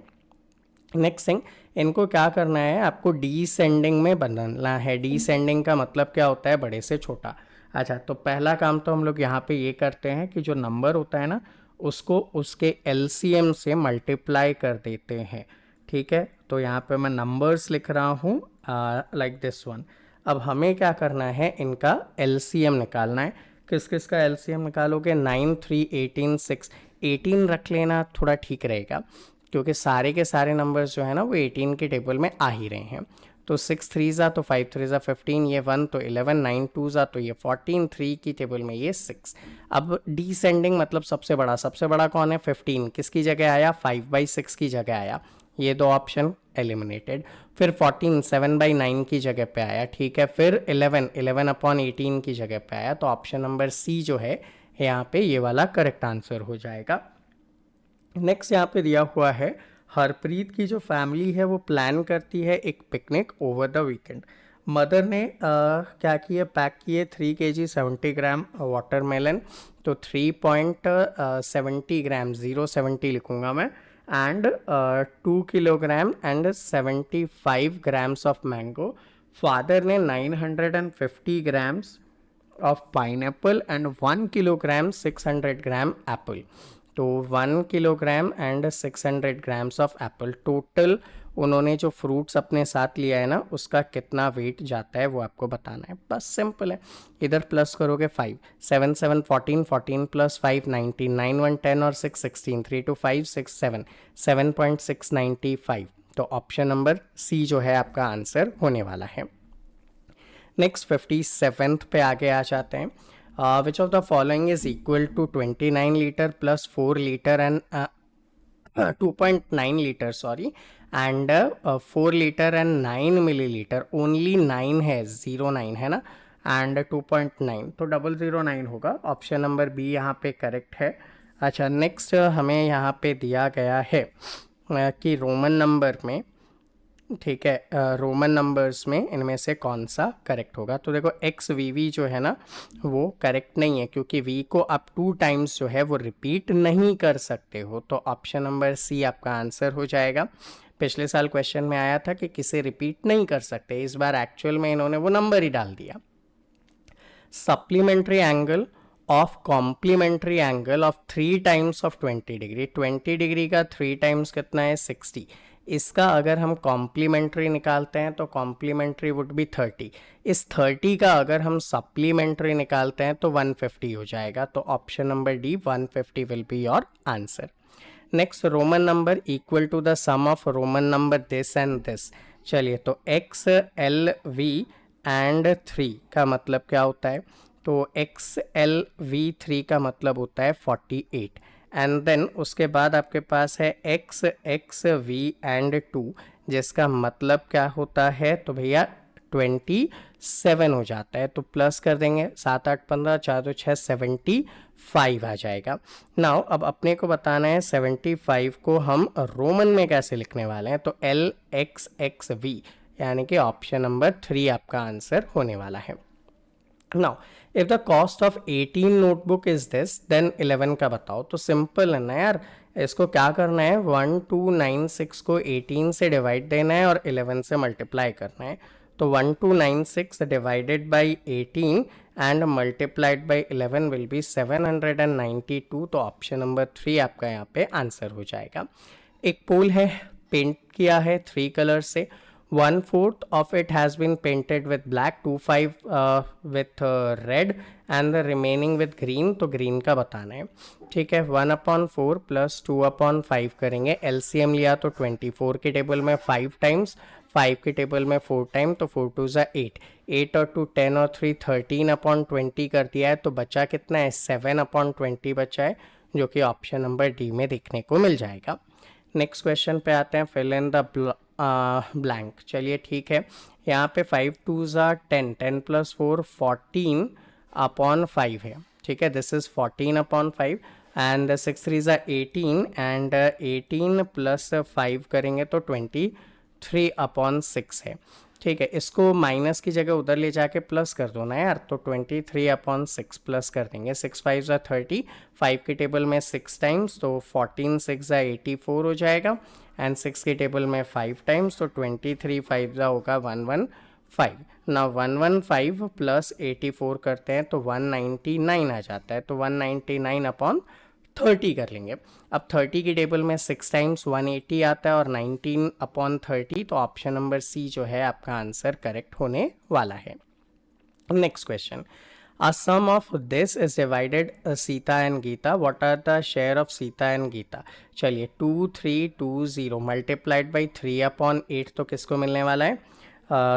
नेक्स्ट थिंग, इनको क्या करना है, आपको डिसेंडिंग में बदलना है। डिसेंडिंग का मतलब क्या होता है, बड़े से छोटा। अच्छा, तो पहला काम तो हम लोग यहाँ पे ये करते हैं कि जो नंबर होता है ना उसको उसके एलसीएम से मल्टीप्लाई कर देते हैं, ठीक है। तो यहाँ पे मैं नंबर्स लिख रहा हूँ लाइक दिस वन। अब हमें क्या करना है, इनका एलसीएम निकालना है। किस किस का एलसीएम निकालोगे, 9, 3, 18, 6। 18 रख लेना थोड़ा ठीक रहेगा, क्योंकि सारे के सारे नंबर्स जो है ना वो 18 के टेबल में आ ही रहे हैं। तो 6 3 ज़ा तो 5 3 ज़ा 15, ये 1 तो 11, 9 2 ज़ा तो ये 14, 3 की टेबल में ये 6। अब डिसेंडिंग मतलब सबसे बड़ा कौन है, 15 किसकी जगह आया, 5/6 की जगह आया, ये दो ऑप्शन एलिमिनेटेड। फिर 14 7/9 की जगह पे आया, ठीक है। फिर 11/18 की जगह पे आया, तो ऑप्शन नंबर सी जो है यहाँ पे ये वाला करेक्ट आंसर हो जाएगा। नेक्स्ट यहाँ पे दिया हुआ है, हरप्रीत की जो फैमिली है वो प्लान करती है एक picnic over the weekend. Mother ने क्या किया, पैक किए 3 kg 70 ग्राम वाटरमेलन, तो 3.70 ग्राम 070 लिखूँगा मैं, and 2 kilogram and 75 grams of mango. Father ने 950 grams of pineapple and 1 kilogram 600 gram Apple. तो 1 kilogram and 600 grams of Apple, total उन्होंने जो फ्रूट्स अपने साथ लिया है ना उसका कितना वेट जाता है वो आपको बताना है। बस सिंपल है, इधर प्लस करोगे 5, 7 7 14, 14 प्लस 5 19, 9 1 10 और 6 16, 3 2 5 6 7, 7.695। तो ऑप्शन नंबर सी जो है आपका आंसर होने वाला है। नेक्स्ट 57th पे आगे आ जाते हैं। Which of the following is equal to 29 litre plus 4 litre and 2.9 litre sorry and 4 litre and 9 millilitre. Only 9 है, 09 है ना, एंड 2.9, तो 009 होगा। ऑप्शन नंबर बी यहाँ पे करेक्ट है। अच्छा, नेक्स्ट हमें यहाँ पे दिया गया है कि रोमन नंबर में, ठीक है, रोमन नंबर्स में इनमें से कौन सा करेक्ट होगा। तो देखो एक्स वी वी जो है ना वो करेक्ट नहीं है, क्योंकि वी को आप 2 टाइम्स जो है वो रिपीट नहीं कर सकते हो। तो ऑप्शन नंबर सी आपका आंसर हो जाएगा। पिछले साल क्वेश्चन में आया था कि किसे रिपीट नहीं कर सकते, इस बार एक्चुअल में इन्होंने वो नंबर ही डाल दिया। Supplementary angle of complementary angle of 3 times of 20 degree. 20 degree का 3 टाइम्स कितना है, 60। इसका अगर हम कॉम्प्लीमेंट्री निकालते हैं तो कॉम्प्लीमेंट्री वुड बी 30। इस 30 का अगर हम सप्लीमेंट्री निकालते हैं तो 150 हो जाएगा। तो option number D 150 will be your answer. Next, Roman number equal to the sum of Roman number this and this. चलिए, तो एक्स एल वी एंड 3 का मतलब क्या होता है, तो एक्स एल वी 3 का मतलब होता है 48, एंड देन उसके बाद आपके पास है एक्स एक्स वी एंड 2, जिसका मतलब क्या होता है, तो भैया 27 हो जाता है। तो प्लस कर देंगे, 7 8 15, 4 2 6, 75 आ जाएगा। नाउ अब अपने को बताना है 75 को हम रोमन में कैसे लिखने वाले हैं। तो एल एक्स एक्स वी, यानी कि ऑप्शन नंबर 3 आपका आंसर होने वाला है। Now if the cost of 18 notebook is this, then 11 का बताओ। तो सिंपल है ना यार, इसको क्या करना है, 1296 को 18 से डिवाइड देना है और 11 से मल्टीप्लाई करना है। तो 1296 divided by 18 and multiplied by 11 will be 792। तो ऑप्शन नंबर 3 आपका यहाँ पे आंसर हो जाएगा। एक पोल है, पेंट किया है 3 कलर से, 1/4 of it has been painted with black, 2/5 with red and the remaining with green. तो green का बताना है, ठीक है. 1/4 प्लस 2/5 करेंगे. LCM लिया तो 24 के टेबल में 5 टाइम्स, 5 के टेबल में 4 टाइम, तो 4 2 ज़ा 8, 8 और 2 10 और 3 13/20 कर दिया है. तो बचा कितना है, 7/20 बचा है, जो कि ऑप्शन नंबर डी में देखने को मिल जाएगा. नेक्स्ट क्वेश्चन पे आते हैं. Fill in the blank. चलिए ठीक है, यहाँ पे 5 2 ज़ा 10, 10 प्लस 4 14/5 है, ठीक है. दिस इज़ 14/5 एंड 6 3 ज़ा 18 एंड 18 प्लस 5 करेंगे तो 23/6 है, ठीक है. इसको माइनस की जगह उधर ले जाके प्लस कर दो ना यार, तो 23/6 प्लस कर देंगे. 6 5 ज़ा 30, 5 के टेबल में 6 टाइम्स, तो 14 6 ज़ा 84 हो जाएगा एंड 6 के टेबल में 5 टाइम्स, तो 23 5 ज़ा होगा 115. ना 115 प्लस 84 करते हैं तो 199 आ जाता है, तो 199/30 कर लेंगे. अब 30 की टेबल में 6 टाइम्स 180 आता है और 19/30, तो ऑप्शन नंबर सी जो है आपका आंसर करेक्ट होने वाला है. Next question. A sum of this is divided Sita and Geeta. What are the share of Sita and Geeta? चलिए 2320 मल्टीप्लाइड बाई 3/8 तो किसको मिलने वाला है,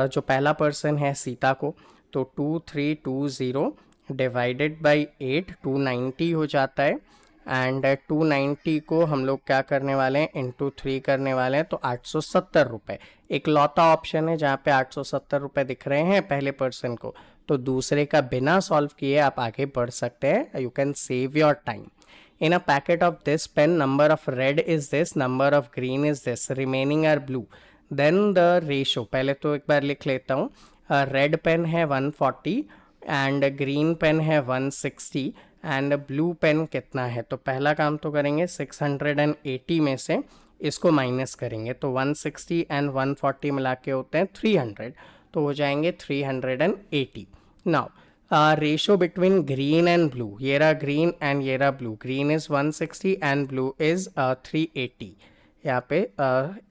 जो पहला पर्सन है सीता को, तो 2320 डिवाइडेड बाई 8 290 हो जाता है एंड 290 को हम लोग क्या करने वाले हैं, इंटू 3 करने वाले हैं, तो 870 रुपये. एक लौता ऑप्शन है जहाँ पे 870 रुपये दिख रहे हैं पहले पर्सन को, तो दूसरे का बिना सॉल्व किए आप आगे बढ़ सकते हैं. You can save your time. In a packet of this pen number of red is this, number of green is this, remaining are blue, then the ratio. पहले तो एक बार लिख लेता हूँ. रेड पेन है 140 एंड ग्रीन पेन है 160 and blue pen कितना है, तो पहला काम तो करेंगे 680 में से इसको माइनस करेंगे, तो 160 एंड 140 मिला के होते हैं 300, तो हो जाएंगे 380. Now ratio between green and blue, ये रहा ग्रीन एंड ये रहा blue. Green is 160 and blue is 380. यहाँ पे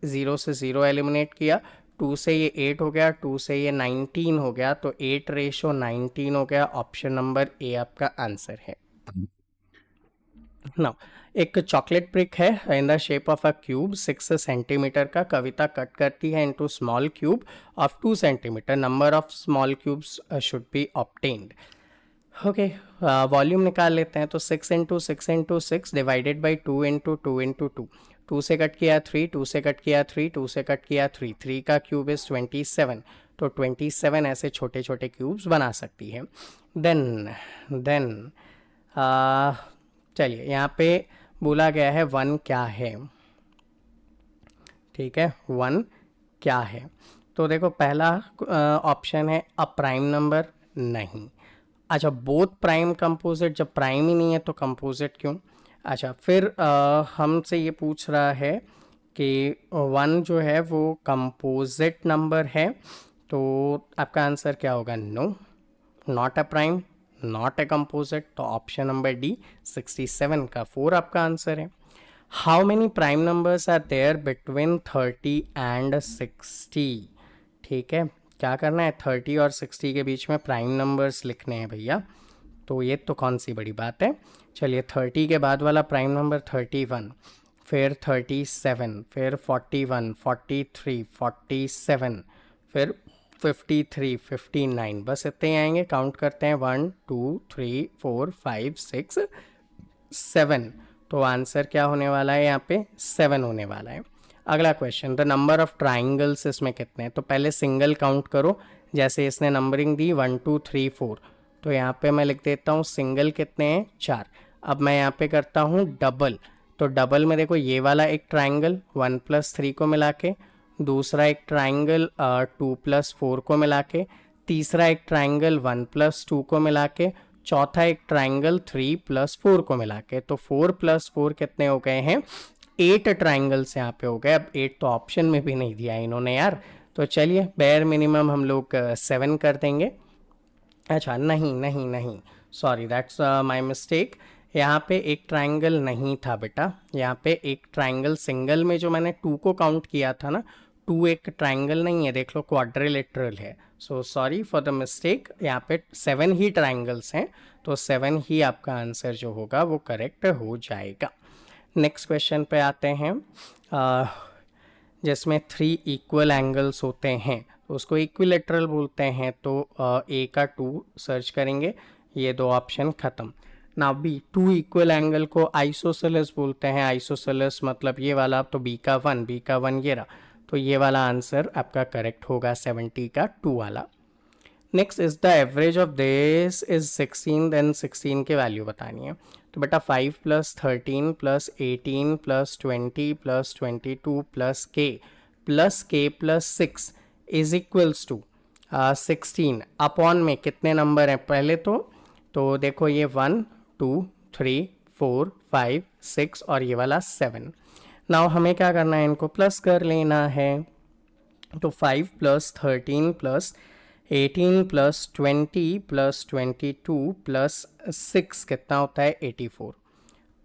0 से 0 एलिमिनेट किया, 2 से ये 8 हो गया, 2 से ये 19 हो गया, तो 8:19 हो गया. ऑप्शन नंबर ए आपका आंसर है. नाउ एक चॉकलेट ब्रिक है in the shape of a cube 6 centimetre का. कविता कट करती है into small cube of 2 centimetre. Number of small cubes should be obtained. Okay, volume निकाल लेते हैं. तो 6 into 6 into 6 divided by 2 into 2 into 2. 2 से कट किया 3, 2 से कट किया 3, 2 से कट किया 3, 3 का क्यूब इज़ 27, तो 27 ऐसे छोटे छोटे क्यूब्स बना सकती है. देन चलिए यहाँ पे बोला गया है 1 क्या है, ठीक है. 1 क्या है, तो देखो पहला ऑप्शन है अ प्राइम नंबर, नहीं. अच्छा, बोथ प्राइम कंपोजिट, जब प्राइम ही नहीं है तो कंपोजिट क्यों. अच्छा, फिर हमसे ये पूछ रहा है कि 1 जो है वो कंपोजिट नंबर है, तो आपका आंसर क्या होगा, no, not a prime, not a composite, तो ऑप्शन नंबर डी 67 का 4 आपका आंसर है. How many prime numbers are there between 30 and 60, ठीक है. क्या करना है, 30 और 60 के बीच में प्राइम नंबर्स लिखने हैं भैया, तो ये तो कौन सी बड़ी बात है. चलिए 30 के बाद वाला प्राइम नंबर 31, फिर 37, फिर 41, 43, 47, फिर 53, 59, बस इतने ही आएंगे. काउंट करते हैं 1 2 3 4 5 6 7, तो आंसर क्या होने वाला है, यहाँ पे 7 होने वाला है. अगला question, the number of triangles इसमें कितने हैं, तो पहले सिंगल काउंट करो. जैसे इसने नंबरिंग दी 1 2 3 4, तो यहाँ पे मैं लिख देता हूँ सिंगल कितने हैं, 4. अब मैं यहाँ पे करता हूँ डबल, तो डबल में देखो ये वाला एक ट्राइंगल 1 + 3 को मिला के, दूसरा एक ट्राइंगल 2 + 4 को मिला के, तीसरा एक ट्राइंगल 1 + 2 को मिला के, चौथा एक ट्राइंगल 3 + 4 को मिला के, तो 4 + 4 कितने हो गए हैं, 8 ट्राइंगल्स यहाँ पे हो गए. अब 8 तो ऑप्शन में भी नहीं दिया इन्होंने यार, तो चलिए बेयर मिनिमम हम लोग 7 कर देंगे. अच्छा, नहीं, सॉरी, दैट्स माय मिस्टेक. यहाँ पे एक ट्राइंगल नहीं था बेटा, यहाँ पे एक ट्राइंगल सिंगल में जो मैंने 2 को काउंट किया था ना, टू एक ट्राइंगल नहीं है, देख लो क्वाड्रिलेटरल है। So sorry for the mistake, यहाँ पे 7 ही ट्राइंगल्स हैं, तो 7 ही आपका आंसर जो होगा वो करेक्ट हो जाएगा। नेक्स्ट क्वेश्चन पे आते हैं, जिसमें 3 इक्वल एंगल्स होते हैं तो उसको इक्विलेटरल बोलते हैं। तो ए का 2 सर्च करेंगे, ये दो ऑप्शन ख़त्म। ना बी, 2 इक्वल एंगल को आइसोसेलेस बोलते हैं। आइसोसेलेस मतलब ये वाला, तो बी का 1 ये रहा, तो ये वाला आंसर आपका करेक्ट होगा 70 का 2 वाला। Next is the average of this is 16, देन 16 की वैल्यू बतानी है। तो बेटा 5 + 13 + 18 + 20 + 22 + k + 6 is equals to 16 upon में कितने नंबर हैं पहले तो देखो ये 1 2 3 4 5 6 और ये वाला 7। नाउ हमें क्या करना है, इनको प्लस कर लेना है। तो 5 + 13 + 18 + 20 + 22 + 6 कितना होता है 84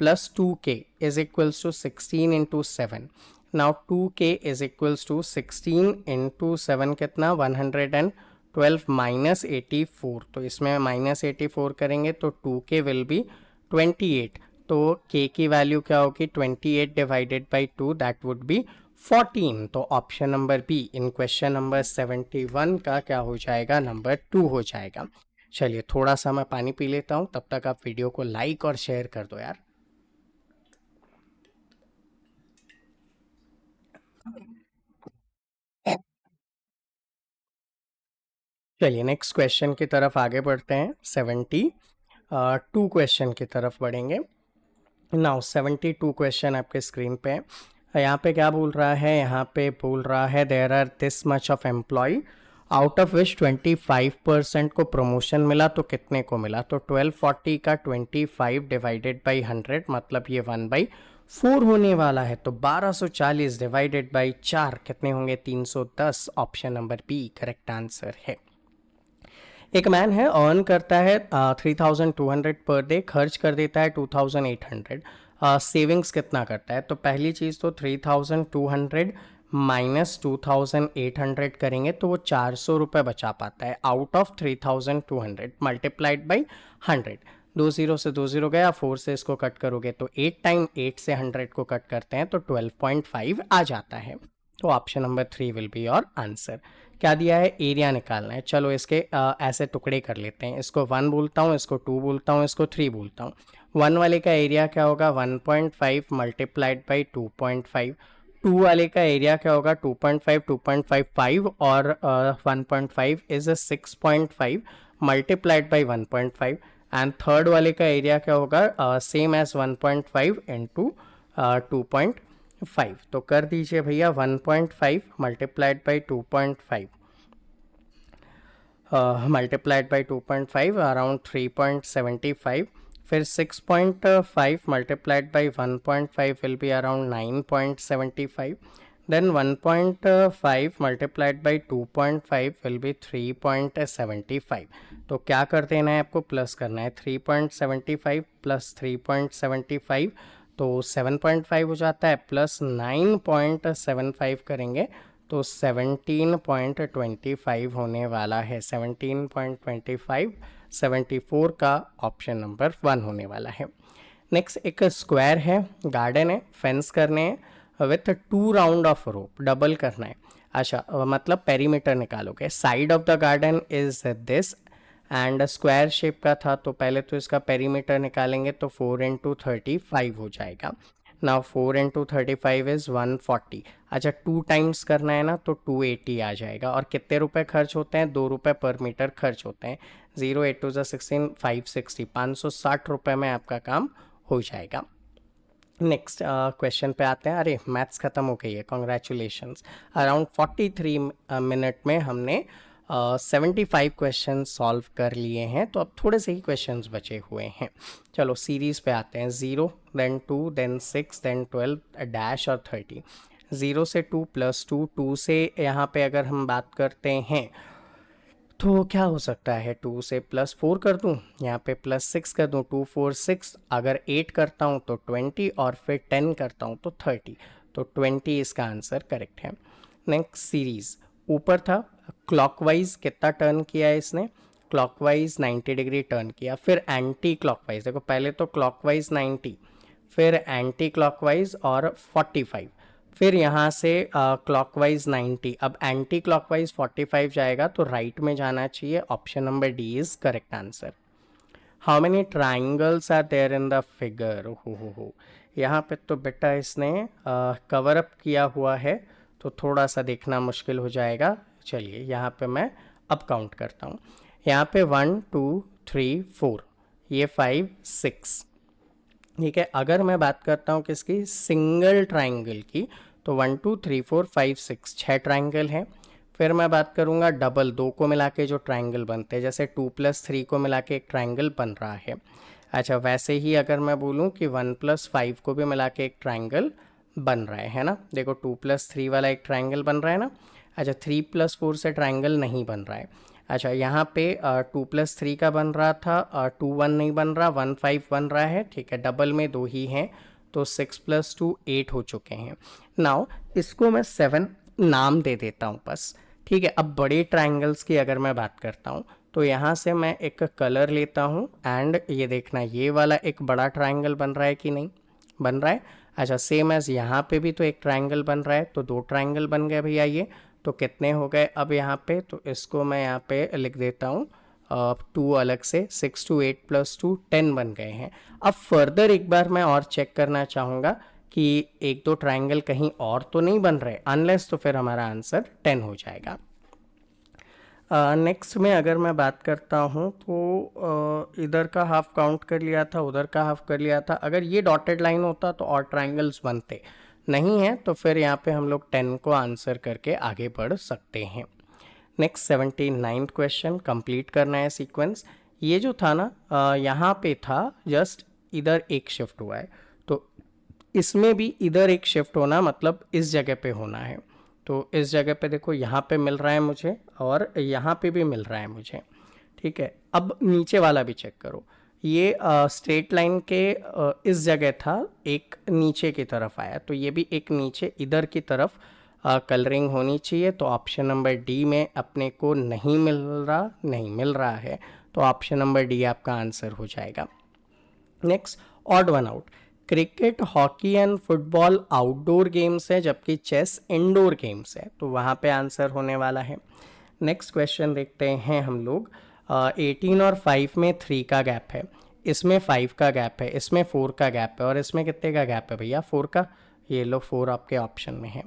+ 2k is equals to 16 × 7। Now 2k is equals to 16 × 7 कितना 112 माइनस 84, तो इसमें माइनस 84 करेंगे तो 2k विल बी 28। तो k की वैल्यू क्या होगी 28 divided by 2, that would B 14। तो option number be in question number 71 का क्या हो जाएगा, नंबर 2 हो जाएगा। चलिए थोड़ा सा मैं पानी पी लेता हूँ, तब तक आप वीडियो को लाइक और शेयर कर दो यार। चलिए नेक्स्ट क्वेश्चन की तरफ आगे बढ़ते हैं। 72 क्वेश्चन की तरफ बढ़ेंगे। नाउ 72 क्वेश्चन आपके स्क्रीन पे है। यहाँ पे क्या बोल रहा है, यहाँ पे बोल रहा है there are this much of employ out of which 25% को प्रमोशन मिला, तो कितने को मिला। तो 1240 का 25 डिवाइडेड बाई 100 मतलब ये 1/4 होने वाला है। तो 1240 डिवाइडेड बाई 4 कितने होंगे 310। Option number B correct answer है। एक मैन है, अर्न करता है 3200 पर डे, खर्च कर देता है 2800। सेविंग्स कितना करता है, तो पहली चीज़ तो 3200 माइनस 2800 करेंगे तो वो 400 रुपये बचा पाता है आउट ऑफ 3200 मल्टीप्लाइड बाई 100। 2 0 से 2 0 गया, 4 से इसको कट करोगे तो 8 टाइम 8 से 100 को कट करते हैं तो 12.5 आ जाता है। तो option number 3 will be your answer. क्या दिया है, एरिया निकालना है। चलो इसके ऐसे टुकड़े कर लेते हैं, इसको 1 बोलता हूँ, इसको 2 बोलता हूँ, इसको 3 बोलता हूँ। 1 वाले का एरिया क्या होगा 1.5 मल्टीप्लाइड बाई 2.5। 2 वाले का एरिया क्या होगा 2.5 2.55 और 1.5 is 6.5 multiplied by 1.5। And third वाले का एरिया क्या होगा सेम एज 1.5 इंटू 2.5। तो कर दीजिए भैया 1.5 multiplied by 2.5 multiplied by 2.5 around 3.75। फिर 6.5 multiplied by 1.5 will be around 9.75। Then 1.5 multiplied by 2.5 will be 3.75। तो क्या कर देना है आपको, प्लस करना है 3.75 प्लस 3.75 तो 7.5 हो जाता है, प्लस 9.75 करेंगे तो 17.25 होने वाला है। 17.25 74 का ऑप्शन नंबर 1 होने वाला है। नेक्स्ट एक स्क्वायर है, गार्डन है, फेंस करने हैं with 2 round of rope, double करना है। अच्छा मतलब पेरीमीटर निकालोगे। Side of the garden is this and square shape का था, तो पहले तो इसका पेरीमीटर निकालेंगे तो 4 × 35 हो जाएगा। Now 4 × 35 is 140। अच्छा 2 टाइम्स करना है ना तो 280 आ जाएगा। और कितने रुपए खर्च होते हैं 2 रुपये पर मीटर खर्च होते हैं। 0 8 2 16 560 560 रुपये में आपका काम हो जाएगा। नेक्स्ट क्वेश्चन पे आते हैं। अरे मैथ्स ख़त्म हो गई है, कॉन्ग्रेचुलेशंस। अराउंड 43 मिनट में हमने 75 क्वेश्चन सॉल्व कर लिए हैं, तो अब थोड़े से ही क्वेश्चंस बचे हुए हैं। चलो सीरीज़ पे आते हैं। 0 देन 2 देन 6 देन 12 डैश और 30। 0 से 2 + 2, 2 से यहाँ पे अगर हम बात करते हैं तो क्या हो सकता है, 2 से +4 कर दूँ, यहाँ पे +6 कर दूँ, 2 4 6, अगर 8 करता हूँ तो 20 और फिर 10 करता हूँ तो 30। तो 20 इसका आंसर करेक्ट है। नेक्स्ट सीरीज, ऊपर था क्लॉकवाइज कितना टर्न किया है इसने, क्लॉकवाइज 90 डिग्री टर्न किया, फिर एंटी क्लॉकवाइज, देखो पहले तो क्लॉकवाइज 90, फिर एंटी क्लॉकवाइज और 45, फिर यहाँ से क्लॉकवाइज 90, अब एंटी क्लॉकवाइज 45 जाएगा तो राइट में जाना चाहिए, option number D is correct answer. How many triangles are there in the figure, हो यहाँ पे तो बेटा इसने कवर अप किया हुआ है तो थोड़ा सा देखना मुश्किल हो जाएगा। चलिए यहाँ पे मैं अब काउंट करता हूँ, यहाँ पे 1 2 3 4, ये 5 6, ठीक है। अगर मैं बात करता हूँ किसकी, सिंगल ट्राइंगल की, तो 1 2 3 4 5 6 छः ट्राइंगल हैं। फिर मैं बात करूँगा डबल, दो को मिला के जो ट्राइंगल बनते हैं, जैसे 2 + 3 को मिला के एक ट्राइंगल बन रहा है। अच्छा, वैसे ही अगर मैं बोलूँ कि 1 + 5 को भी मिला के एक ट्राइंगल बन रहा है ना, देखो 2 + 3 वाला एक ट्राइंगल बन रहा है ना। अच्छा, 3 + 4 से ट्राइंगल नहीं बन रहा है। अच्छा, यहाँ पे 2 + 3 का बन रहा था, 2 1 नहीं बन रहा, 1 5 बन रहा है, ठीक है। डबल में दो ही हैं तो 6 + 2 8 हो चुके हैं। नाउ इसको मैं 7 नाम दे देता हूँ बस, ठीक है। अब बड़े ट्राइंगल्स की अगर मैं बात करता हूँ तो यहाँ से मैं एक कलर लेता हूँ एंड ये देखना, ये वाला एक बड़ा ट्राइंगल बन रहा है कि नहीं बन रहा है। अच्छा, सेम एज यहाँ पे भी तो एक ट्राइंगल बन रहा है, तो दो ट्राइंगल बन गए भैया ये, तो कितने हो गए अब यहाँ पे, तो इसको मैं यहाँ पे लिख देता हूँ 2 अलग से, 6 2 8 + 2 10 बन गए हैं। अब फर्दर एक बार मैं और चेक करना चाहूँगा कि एक दो ट्राइंगल कहीं और तो नहीं बन रहे, अनलेस तो फिर हमारा आंसर 10 हो जाएगा। नेक्स्ट में अगर मैं बात करता हूँ तो इधर का हाफ काउंट कर लिया था, उधर का हाफ कर लिया था। अगर ये डॉटेड लाइन होता तो और ट्राइंगल्स बनते, नहीं है तो फिर यहाँ पे हम लोग 10 को आंसर करके आगे बढ़ सकते हैं। नेक्स्ट 79th क्वेश्चन कंप्लीट करना है सीक्वेंस। ये जो था ना यहाँ पे था, जस्ट इधर एक शिफ्ट हुआ है, तो इसमें भी इधर एक शिफ्ट होना मतलब इस जगह पे होना है। तो इस जगह पे देखो, यहाँ पे मिल रहा है मुझे और यहाँ पे भी मिल रहा है मुझे, ठीक है। अब नीचे वाला भी चेक करो, ये स्ट्रेट लाइन के इस जगह था, एक नीचे की तरफ आया, तो ये भी एक नीचे इधर की तरफ कलरिंग होनी चाहिए। तो ऑप्शन नंबर डी में अपने को नहीं मिल रहा है, तो ऑप्शन नंबर डी आपका आंसर हो जाएगा। Next, odd one out, cricket hockey and football outdoor games है जबकि चेस इंडोर गेम्स है, तो वहाँ पे आंसर होने वाला है। नेक्स्ट क्वेश्चन देखते हैं हम लोग। 18 और 5 में 3 का गैप है, इसमें 5 का गैप है, इसमें 4 का गैप है, और इसमें कितने का गैप है भैया, 4 का। ये लो 4 आपके ऑप्शन में है।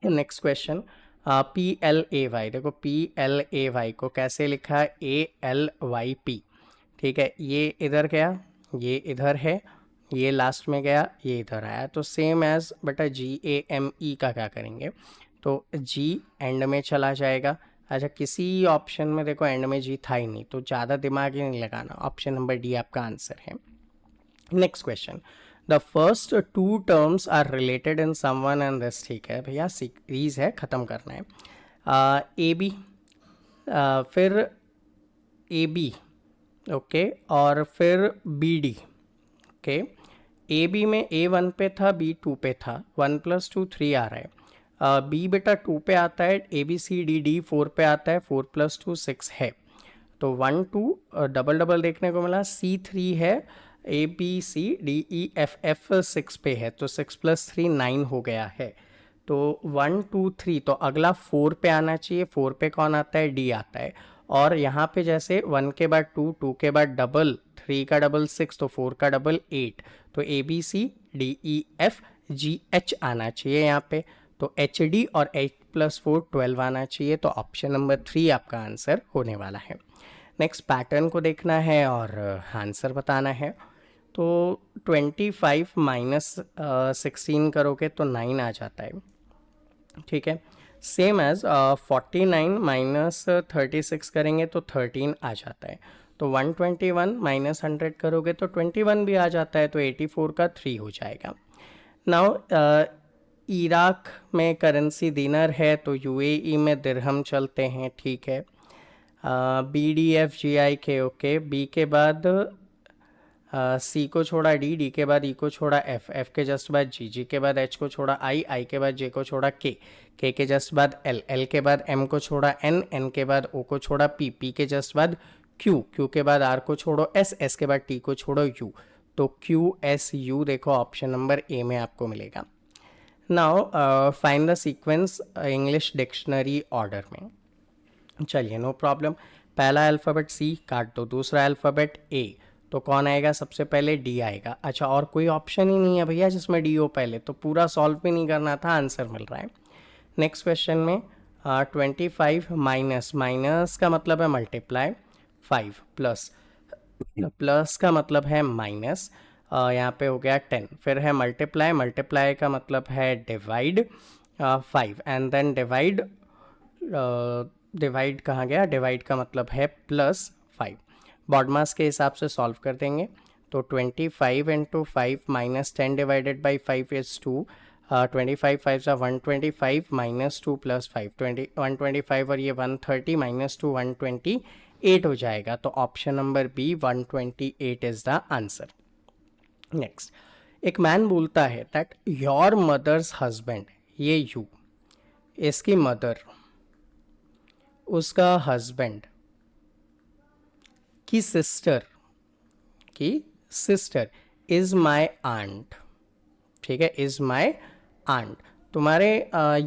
नेक्स्ट क्वेश्चन, PLAY, देखो PLAY को कैसे लिखा है, ALYP, ठीक है। ये इधर गया, ये इधर है, ये लास्ट में गया, ये इधर आया, तो सेम एज बेटा GAME का क्या करेंगे, तो G एंड में चला जाएगा। अच्छा, किसी ऑप्शन में देखो एंड में G था ही नहीं, तो ज़्यादा दिमाग ही नहीं लगाना, ऑप्शन नंबर डी आपका आंसर है। Next question, the first 2 terms are related in someone and this, ठीक है भैया, सीरीज है, ख़त्म करना है। AB, फिर AB, ओके, और फिर BD, ओके। AB में A1 पे था, B2 पे था, 1 + 2 3 आ रहा है। B बेटा 2 पे आता है, ABCDD 4 पे आता है, 4 + 2 6 है, तो 1 2 डबल डबल देखने को मिला, C3 है, ABCDEFF 6 पे है, तो 6 + 3 9 हो गया है। तो 1 2 3, तो अगला 4 पे आना चाहिए, 4 पे कौन आता है, D आता है। और यहाँ पे जैसे 1 के बाद 2, 2 के बाद डबल, 3 का डबल 6, तो 4 का डबल 8, तो ABCDEFGH आना चाहिए यहाँ पे, तो HD और 8 + 4 12 आना चाहिए, तो ऑप्शन नंबर 3 आपका आंसर होने वाला है। नेक्स्ट, पैटर्न को देखना है और आंसर बताना है। तो 25 - 16 करोगे तो 9 आ जाता है, ठीक है। सेम एज 49 - 36 करेंगे तो 13 आ जाता है, तो 121 - 100 करोगे तो 21 भी आ जाता है, तो 84 का 3 हो जाएगा। नाउ इराक में करेंसी दिनार है, तो UAE में दिरहम चलते हैं, ठीक है। BDFGIK, okay. बी के बाद सी को छोड़ा डी, डी के बाद ई को छोड़ा एफ, एफ के जस्ट बाद जी, जी के बाद एच को छोड़ा आई, आई के बाद जे को छोड़ा के, के जस्ट बाद एल, एल के बाद एम को छोड़ा एन, एन के बाद ओ को छोड़ा पी, पी के जस्ट बाद क्यू, क्यू के बाद आर को छोड़ो एस, एस के बाद टी को छोड़ो यू, तो क्यू एस यू देखो ऑप्शन नंबर ए में आपको मिलेगा। Now find the sequence English dictionary order में। चलिए नो प्रॉब्लम, पहला अल्फ़ाबेट सी काट दो, दूसरा अल्फ़ाबेट ए, तो कौन आएगा सबसे पहले? डी आएगा। अच्छा, और कोई ऑप्शन ही नहीं है भैया जिसमें डी हो पहले, तो पूरा सॉल्व भी नहीं करना था, आंसर मिल रहा है। नेक्स्ट क्वेश्चन में 25 माइनस, माइनस का मतलब है मल्टीप्लाई, 5 प्लस, प्लस का मतलब है माइनस, यहाँ पे हो गया 10, फिर है मल्टीप्लाई, मल्टीप्लाई का मतलब है divide 5 and then divide, divide कहाँ गया? डिवाइड का मतलब है प्लस 5। बॉडमास के हिसाब से सॉल्व कर देंगे, तो 25 into 5 minus 10 divided by 5 is 2, 25 5 सा 125 माइनस 2 प्लस 5 125 और ये 130 माइनस 2 128 हो जाएगा, तो option number B 128 is the answer. Next, एक मैन बोलता है दैट योर मदर्स हस्बैंड, ये यू, इसकी मदर, उसका हस्बैंड की सिस्टर, इज माई आंट, ठीक है, इज माई आंट, तुम्हारे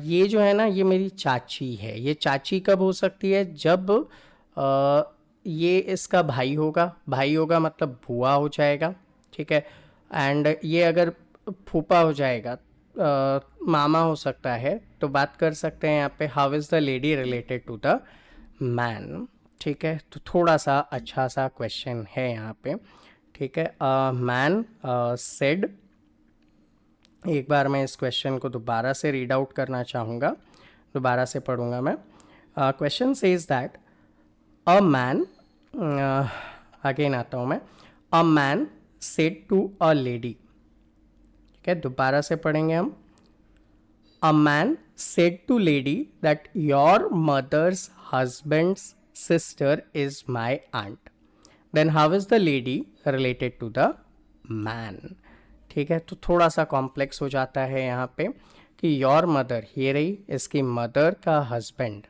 ये जो है ना, ये मेरी चाची है। ये चाची कब हो सकती है? जब ये इसका भाई होगा मतलब बुआ हो जाएगा, ठीक है, एंड ये अगर फूफा हो जाएगा, मामा हो सकता है, तो बात कर सकते हैं यहाँ पे how is the lady related to the man, ठीक है, तो थोड़ा सा अच्छा सा क्वेश्चन है यहाँ पे, ठीक है। मैन सेड, एक बार मैं इस क्वेश्चन को दोबारा से रीड आउट करना चाहूँगा, दोबारा से पढ़ूँगा मैं। Question says that a man, again आता हूँ मैं, a man said to a lady, ठीक है, दोबारा से पढ़ेंगे हम। A man said to lady that your mother's husband's sister is my aunt, then how is the lady related to the man, ठीक है, तो थोड़ा सा कॉम्प्लेक्स हो जाता है यहाँ पे कि योर मदर, ये रही इसकी मदर का हस्बैंड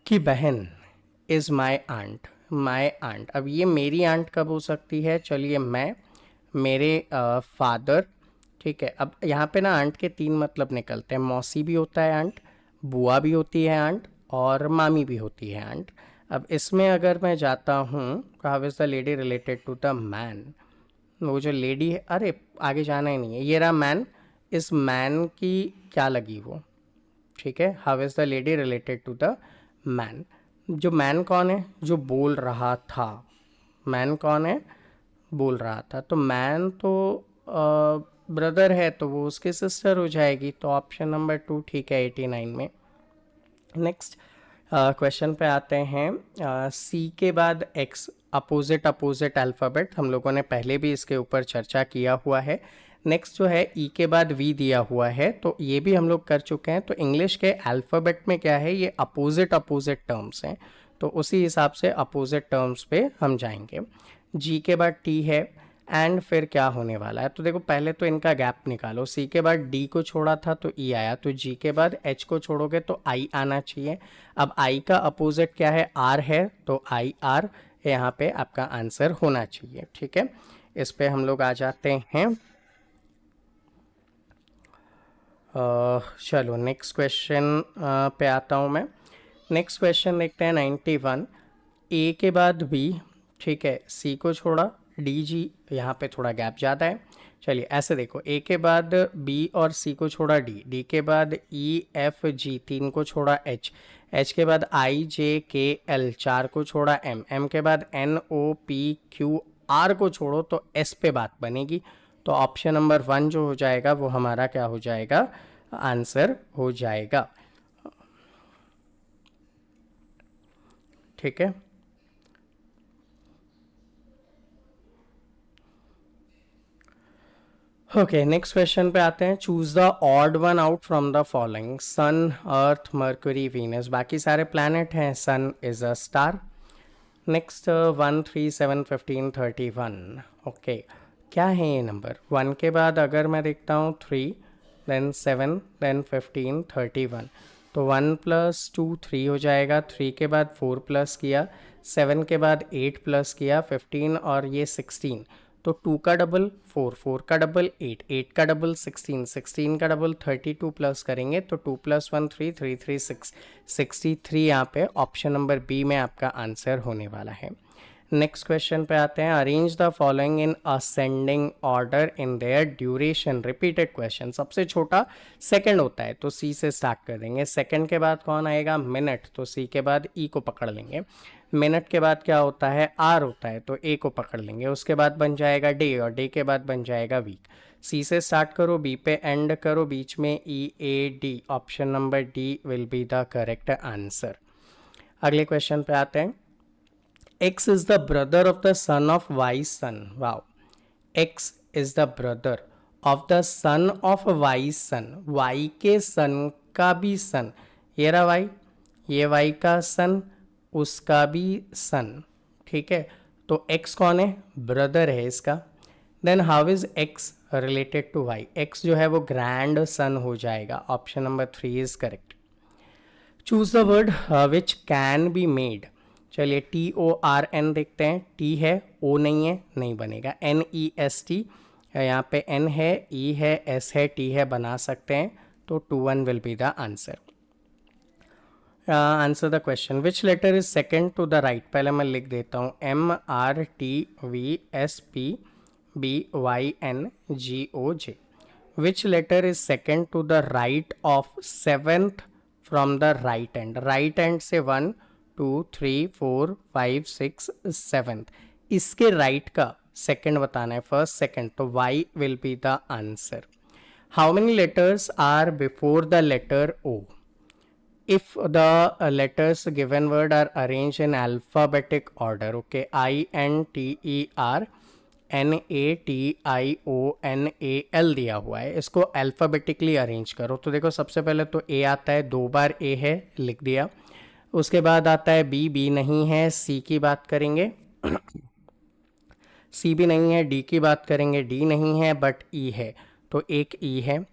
की बहन, is my aunt, my aunt, अब ये मेरी आंट कब हो सकती है? चलिए मैं, मेरे फादर, ठीक है, अब यहाँ पे ना आंट के 3 मतलब निकलते हैं, मौसी भी होता है आंट, बुआ भी होती है आंट, और मामी भी होती है आंट। अब इसमें अगर मैं जाता हूँ, how is the lady related to the man, वो जो लेडी है, अरे आगे जाना ही नहीं है, ये रहा मैन, इस मैन की क्या लगी वो, ठीक है, how is the lady related to the man. जो मैन कौन है? जो बोल रहा था, मैन कौन है? बोल रहा था, तो मैन तो ब्रदर है, तो वो उसकी सिस्टर हो जाएगी, तो ऑप्शन नंबर 2 ठीक है 89 में। नेक्स्ट क्वेश्चन पे आते हैं। सी के बाद एक्स, अपोजिट अल्फ़ाबेट, हम लोगों ने पहले भी इसके ऊपर चर्चा किया हुआ है। नेक्स्ट जो है ई के बाद वी दिया हुआ है, तो ये भी हम लोग कर चुके हैं। तो इंग्लिश के अल्फ़ाबेट में क्या है, ये अपोजिट टर्म्स हैं, तो उसी हिसाब से अपोजिट टर्म्स पे हम जाएंगे। जी के बाद टी है, एंड फिर क्या होने वाला है, तो देखो पहले तो इनका गैप निकालो। सी के बाद डी को छोड़ा था तो ई आया, तो जी के बाद एच को छोड़ोगे तो आई आना चाहिए। अब आई का अपोजिट क्या है? आर है, तो आई आर यहाँ पे आपका आंसर होना चाहिए, ठीक है। इस पे हम लोग आ जाते हैं। चलो नेक्स्ट क्वेश्चन पे आता हूँ मैं। नेक्स्ट क्वेश्चन देखते हैं 91। ए के बाद बी, ठीक है, सी को छोड़ा, डी जी, यहाँ पे थोड़ा गैप ज़्यादा है। चलिए ऐसे देखो, ए के बाद बी और सी को छोड़ा डी, डी के बाद ई एफ जी, 3 को छोड़ा एच, एच के बाद आई जे के एल, 4 को छोड़ा एम, एम के बाद N O P Q, R को छोड़ो तो एस पे बात बनेगी। तो ऑप्शन नंबर 1 जो हो जाएगा वो हमारा क्या हो जाएगा? आंसर हो जाएगा, ठीक है। ओके, नेक्स्ट क्वेश्चन पे आते हैं। Choose the odd one out from the following, Sun, Earth, Mercury, Venus, बाकी सारे प्लैनेट हैं, Sun is a star. Next 1 3 7 15 31। ओके, क्या है ये नंबर? 1 के बाद अगर मैं देखता हूँ 3, देन 7, देन 15 31, तो 1 + 2 3 हो जाएगा। 3 के बाद 4 प्लस किया, 7 के बाद 8 प्लस किया, 15 और ये 16, तो 2 का डबल 4, 4 का डबल 8, 8 का डबल 16, 16 का डबल 32 प्लस करेंगे तो 2 + 1 3, 3 3 6, 63 यहाँ पे ऑप्शन नंबर बी में आपका आंसर होने वाला है। नेक्स्ट क्वेश्चन पे आते हैं। Arrange the following in ascending order in their duration. Repeated question. सबसे छोटा सेकंड होता है तो सी से स्टार्ट कर देंगे। सेकंड के बाद कौन आएगा? मिनट, तो सी के बाद ई को पकड़ लेंगे। मिनट के बाद क्या होता है? आर होता है तो ए को पकड़ लेंगे। उसके बाद बन जाएगा डे, और डे के बाद बन जाएगा वीक। सी से स्टार्ट करो, बी पे एंड करो, बीच में E A D. Option number D will be the correct answer. अगले क्वेश्चन पे आते हैं। X is the brother of the son of Y's son. Wow. X is the brother of the son of Y's son. Y के son का भी son. ये रहा Y, ये Y का son, उसका भी son. ठीक है, तो X कौन है? ब्रदर है इसका। Then how is X related to Y? X जो है वो ग्रैंड सन हो जाएगा। Option number 3 is correct. Choose the word which can be made. चलिए TORN देखते हैं। टी है, ओ नहीं है, नहीं बनेगा। NEST, यहाँ पे N है, E है, S है, T है, बना सकते हैं। तो 21 will be the answer. Answer the question. Which letter is second to the right? पहले मैं लिख देता हूँ। MRTVSPBYNGOJ। Which letter is second to the right of seventh from the right end? Right end से 1 2 3 4 5 6 7, इसके राइट का second बताना है, फर्स्ट सेकंड, तो Y will be the answer. How many letters are before the letter O? If the letters given word are arrange in alphabetic order. Okay, INTER NATIONAL दिया हुआ है, इसको अल्फाबेटिकली अरेंज करो। तो देखो, सबसे पहले तो A आता है, 2 बार A है, लिख दिया। उसके बाद आता है बी नहीं है, सी की बात करेंगे, सी भी नहीं है। डी की बात करेंगे, डी नहीं है, बट ई है, तो एक ई है।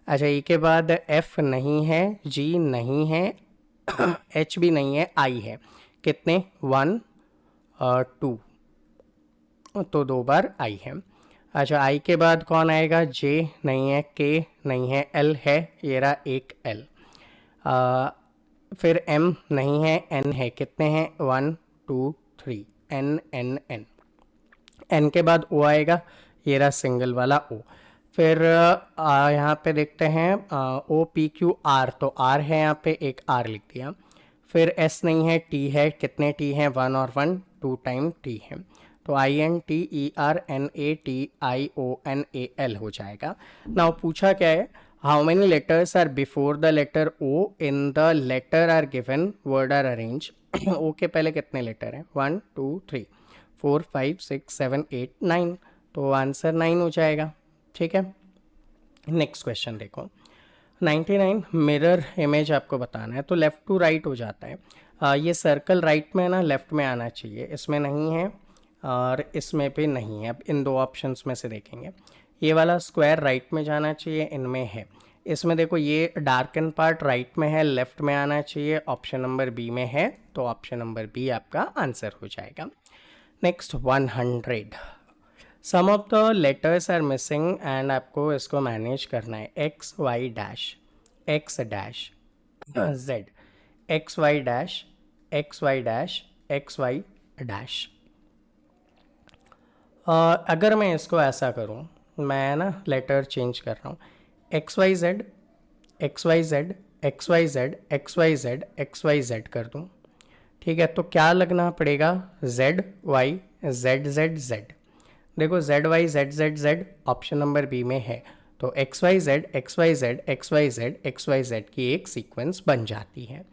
अच्छा, ई के बाद एफ नहीं है, जी नहीं है, एच भी नहीं है, आई है। कितने? 1 और 2, तो 2 बार आई है। अच्छा, आई के बाद कौन आएगा? जे नहीं है, के नहीं है, एल है, ये रहा एक एल। फिर M नहीं है, N है। कितने हैं? 1 2 3, N के बाद O आएगा, ये रहा सिंगल वाला O। फिर यहाँ पे देखते हैं OPQR, तो R है, यहाँ पे एक R लिख दिया। फिर S नहीं है, T है। कितने T हैं? 1 और 1, 2 टाइम T है, तो INTERNATIONAL हो जाएगा। नाउ पूछा क्या है? How many letters are before the letter O in the letter are given word are arrange. O के पहले कितने लेटर हैं? 1 2 3 4 5 6 7 8 9, तो आंसर 9 हो जाएगा। ठीक है, नेक्स्ट क्वेश्चन देखो। 99 मिरर इमेज आपको बताना है, तो लेफ़्ट टू राइट हो जाता है। ये सर्कल राइट में है ना, लेफ़्ट में आना चाहिए, इसमें नहीं है और इसमें भी नहीं है। अब इन दो ऑप्शंस में से देखेंगे। ये वाला स्क्वायर राइट में जाना चाहिए, इनमें है। इसमें देखो, ये डार्कन पार्ट राइट में है, लेफ्ट में आना चाहिए, ऑप्शन नंबर बी में है, तो ऑप्शन नंबर बी आपका आंसर हो जाएगा। Next 100। Sum of the letters are missing and आपको इसको मैनेज करना है। X Y dash, X dash, Z, X Y dash, X Y dash, X Y dash. अगर मैं इसको ऐसा करूं, मैं ना लेटर चेंज कर रहा हूँ, X Y Z, X Y Z, X Y Z, X Y Z, X Y Z कर दूँ। ठीक है, तो क्या लगना पड़ेगा? Z Y Z Z Z. देखो, Z Y Z Z Z option number B में है, तो X Y Z, X Y Z, X Y Z, X Y Z की एक सीक्वेंस बन जाती है।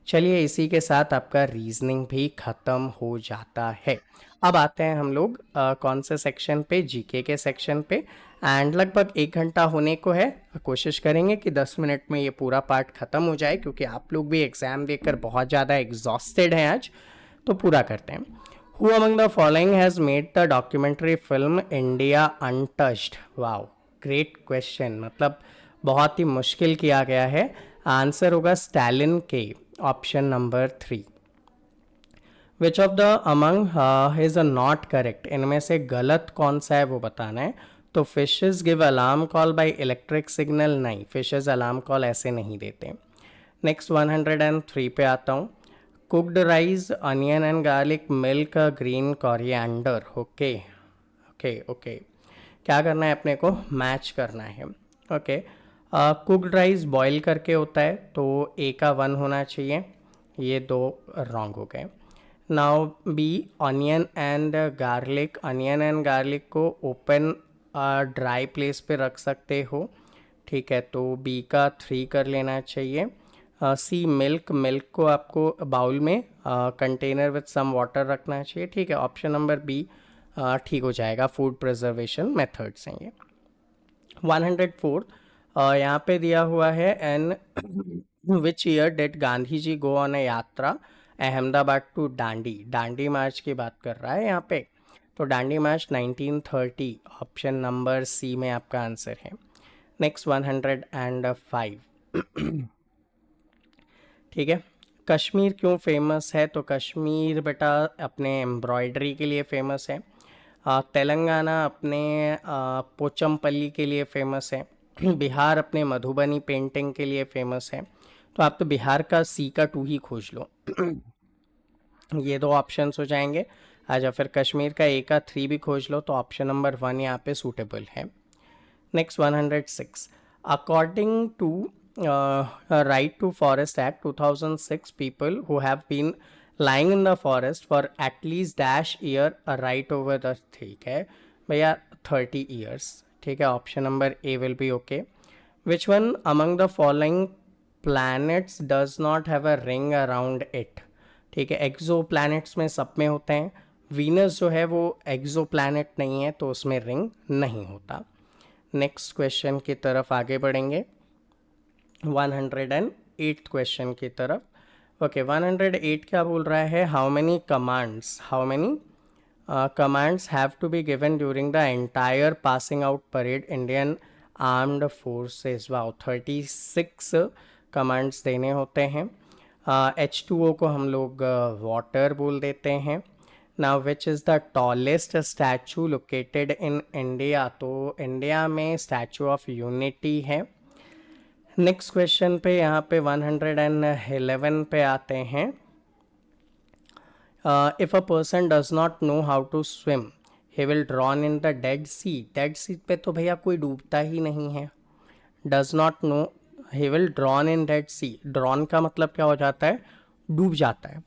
चलिए, इसी के साथ आपका रीजनिंग भी ख़त्म हो जाता है। अब आते हैं हम लोग कौन से सेक्शन पे? जीके के सेक्शन पे। एंड लगभग 1 घंटा होने को है। कोशिश करेंगे कि 10 मिनट में ये पूरा पार्ट ख़त्म हो जाए, क्योंकि आप लोग भी एग्ज़ाम देकर बहुत ज़्यादा एग्जॉस्टेड हैं आज, तो पूरा करते हैं। Who among the following has made the documentary film India untouched? Wow, great question, मतलब बहुत ही मुश्किल किया गया है। आंसर होगा स्टैलिन के, option number 3। Which of the among is a not correct? इनमें से गलत कौन सा है वो बताना है। तो fishes give alarm call by electric signal, नहीं, फिशेज अलार्म कॉल ऐसे नहीं देते। नेक्स्ट 103 पे आता हूँ। Cooked rice, onion and garlic, milk, green coriander. Okay okay okay, क्या करना है अपने को? मैच करना है। ओके, कुक्ड राइस बॉईल करके होता है, तो ए का 1 होना चाहिए, ये 2 रॉन्ग हो गए। Now B, onion and garlic, onion and garlic को ओपन ड्राई प्लेस पे रख सकते हो, ठीक है, तो बी का 3 कर लेना चाहिए। सी, मिल्क, मिल्क को आपको बाउल में कंटेनर विथ सम वाटर रखना चाहिए, ठीक है, ऑप्शन नंबर बी ठीक हो जाएगा, फूड प्रिजर्वेशन मेथड्स हैं ये। 104 यहाँ पे दिया हुआ है, in which year did Gandhi ji go on a yatra Ahmedabad to डांडी? डांडी मार्च की बात कर रहा है यहाँ पे, तो डांडी मार्च 1930, ऑप्शन नंबर सी में आपका आंसर है। नेक्स्ट 105, ठीक है, कश्मीर क्यों फेमस है? तो कश्मीर बेटा अपने एम्ब्रॉयडरी के लिए फेमस है। तेलंगाना अपने पोचमपल्ली के लिए फेमस है। बिहार अपने मधुबनी पेंटिंग के लिए फेमस है। तो आप तो बिहार का सी का 2 ही खोज लो। ये 2 ऑप्शंस हो जाएंगे। या फिर कश्मीर का ए का 3 भी खोज लो, तो ऑप्शन नंबर 1 यहाँ पे सूटेबल है। Next 106, according to right to forest act 2006, people who have been lying in the forest for at least dash year a right over the, ठीक है भैया 30 ईयर्स, ठीक है, option number A will be okay. Which one among the following planets does not have a ring around it? ठीक है, एक्सो planets में सब में होते हैं, वीनस जो है वो एक्सो प्लैनेट नहीं है, तो उसमें रिंग नहीं होता। नेक्स्ट क्वेश्चन की तरफ आगे बढ़ेंगे, 108 क्वेश्चन की तरफ। ओके, 108 क्या बोल रहा है? How many commands have to be given during the entire passing out parade Indian armed forces? Wow, 36 commands देने होते हैं। H2O को हम लोग वाटर बोल देते हैं। Now which is the tallest statue located in India? तो इंडिया में स्टैचू ऑफ यूनिटी है। नेक्स्ट क्वेश्चन पे यहाँ पे 111 पे आते हैं। If a person does not know how to swim he will drown in the Dead Sea? Dead Sea पे तो भैया कोई डूबता ही नहीं है। Does not know, he will drown in Dead Sea, drown का मतलब क्या हो जाता है? डूब जाता है।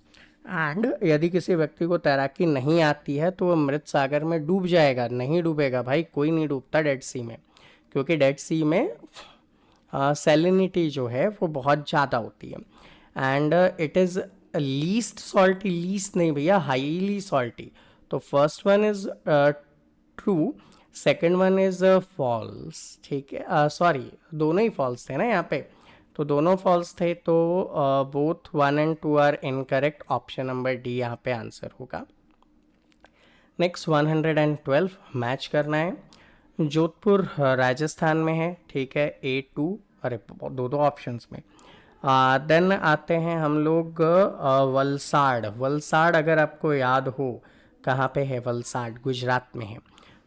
एंड यदि किसी व्यक्ति को तैराकी नहीं आती है तो वो मृत सागर में डूब जाएगा, नहीं डूबेगा भाई, कोई नहीं डूबता डेड सी में, क्योंकि डेड सी में सैलिनिटी जो है वो बहुत ज़्यादा होती है। And it is least salty, least नहीं भैया, हाईली सॉल्टी। तो first one is true, second one is false, ठीक है, सॉरी दोनों ही फॉल्स थे ना यहाँ पे, तो दोनों फॉल्स थे, तो both 1 and 2 are incorrect, option number D यहाँ पे आंसर होगा। नेक्स्ट 112 मैच करना है। जोधपुर राजस्थान में है, ठीक है, A2, अरे दो ऑप्शंस में। देन आते हैं हम लोग वलसाड़। वलसाड़ अगर आपको याद हो कहाँ पे है, वलसाड़ गुजरात में है,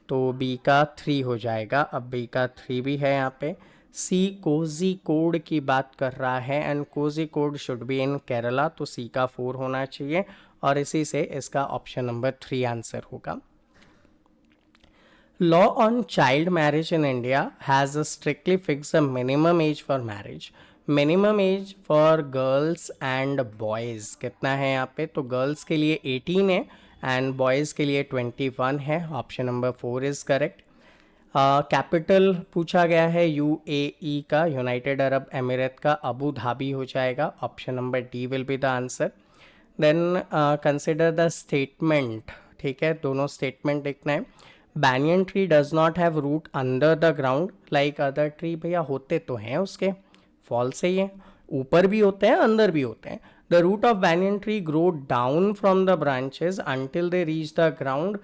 तो बी का 3 हो जाएगा। अब बी का 3 भी है यहाँ पे। सी, कोझिकोड की बात कर रहा है, and Kozhikode should be in Kerala, तो सी का 4 होना चाहिए, और इसी से इसका ऑप्शन नंबर 3 आंसर होगा। Law on child marriage in India has strictly fixed a minimum age for marriage. Minimum age for girls and boys कितना है यहाँ पे? तो गर्ल्स के लिए 18 है एंड बॉयज़ के लिए 21 है, option number 4 is correct. Capital पूछा गया है UAE का, यूनाइटेड अरब एमिरेट का, अबू धाबी हो जाएगा, option number D will be the answer. Then consider the statement, ठीक है, दोनों स्टेटमेंट देखना है। Banyan tree does not have root under the ground like other tree, भैया होते तो हैं उसके, फॉल्स है ये। ऊपर भी होते हैं, अंदर भी होते हैं। The root of banyan tree grow down from the branches until they reach the ground.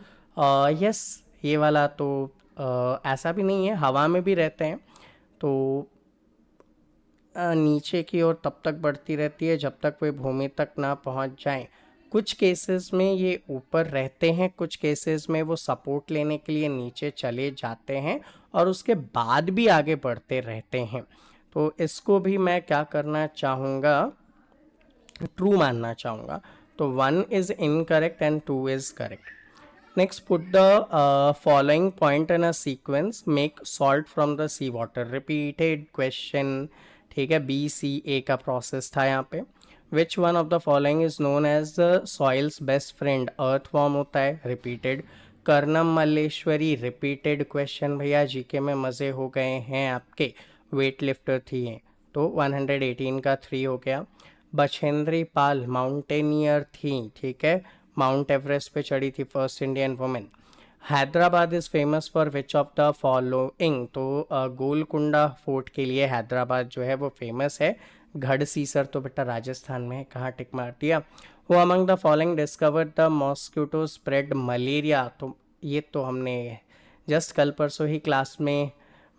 Yes, ये वाला तो ऐसा भी नहीं है, हवा में भी रहते हैं, तो नीचे की ओर तब तक बढ़ती रहती है जब तक वे भूमि तक ना पहुंच जाएं। कुछ केसेस में ये ऊपर रहते हैं, कुछ केसेस में वो सपोर्ट लेने के लिए नीचे चले जाते हैं और उसके बाद भी आगे बढ़ते रहते हैं। तो इसको भी मैं क्या करना चाहूँगा, ट्रू मानना चाहूँगा। तो 1 is incorrect and 2 is correct. Next, put the following point in a sequence. Make salt from the sea water. Repeated question. ठीक है, B C A का process था यहाँ पे। Which one of the following is known as the soil's best friend? Earthworm होता है, repeated. Karnam Malleswari, repeated question। भैया GK में मज़े हो गए हैं आपके, वेट लिफ्टर थी ये, तो 118 का 3 हो गया। बछेंद्री पाल माउंटेनियर थी, ठीक है, माउंट एवरेस्ट पे चढ़ी थी, first Indian women. Hyderabad is famous for which of the following? तो गोलकुंडा फोर्ट के लिए हैदराबाद जो है वो फेमस है। गढ़ सीसर तो बेटा राजस्थान में है, कहाँ टिक मार दिया। वो among the following discovered the mosquito spread malaria? तो ये तो हमने जस्ट कल परसों ही क्लास में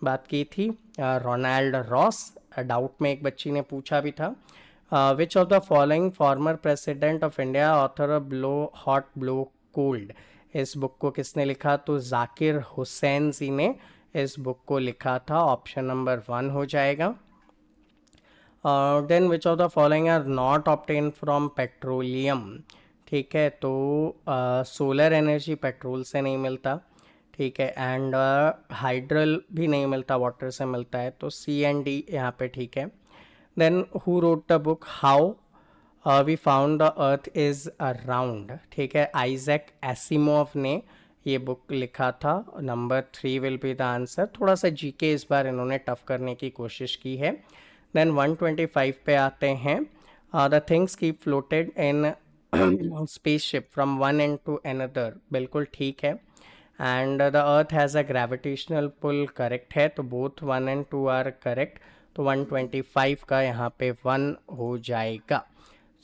बात की थी, रोनाल्ड रॉस। डाउट में एक बच्ची ने पूछा भी था। विच of the following former president of India author blow hot blow cold? इस बुक को किसने लिखा? तो जाकिर हुसैन जी ने इस बुक को लिखा था। ऑप्शन नंबर 1 हो जाएगा। Then which of the following are not obtain from petroleum? ठीक है, तो सोलर एनर्जी पेट्रोल से नहीं मिलता, ठीक है, एंड हाइड्रल भी नहीं मिलता, वाटर से मिलता है, तो C and D यहाँ पे ठीक है। Then who wrote the book How We Found the Earth is Round? ठीक है, आइजैक एसिमोव ने ये बुक लिखा था। Number 3 will be the answer. थोड़ा सा जीके इस बार इन्होंने टफ करने की कोशिश की है। देन 125 पे आते हैं। The things keep floated in spaceship from one end to another, बिल्कुल ठीक है। And the earth has a gravitational pull, correct है, तो बोथ 1 and 2 आर करेक्ट। तो 125 का यहाँ पे 1 हो जाएगा।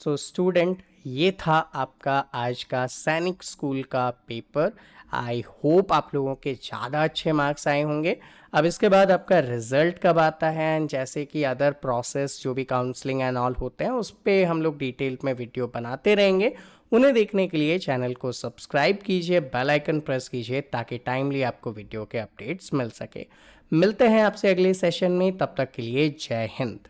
सो स्टूडेंट, ये था आपका आज का सैनिक स्कूल का पेपर। आई होप आप लोगों के ज़्यादा अच्छे मार्क्स आए होंगे। अब इसके बाद आपका रिजल्ट कब आता है, एंड जैसे कि अदर प्रोसेस जो भी काउंसलिंग एंड ऑल होते हैं उस पर हम लोग डिटेल में वीडियो बनाते रहेंगे। उन्हें देखने के लिए चैनल को सब्सक्राइब कीजिए, बेल आइकन प्रेस कीजिए ताकि टाइमली आपको वीडियो के अपडेट्स मिल सके। मिलते हैं आपसे अगले सेशन में, तब तक के लिए जय हिंद।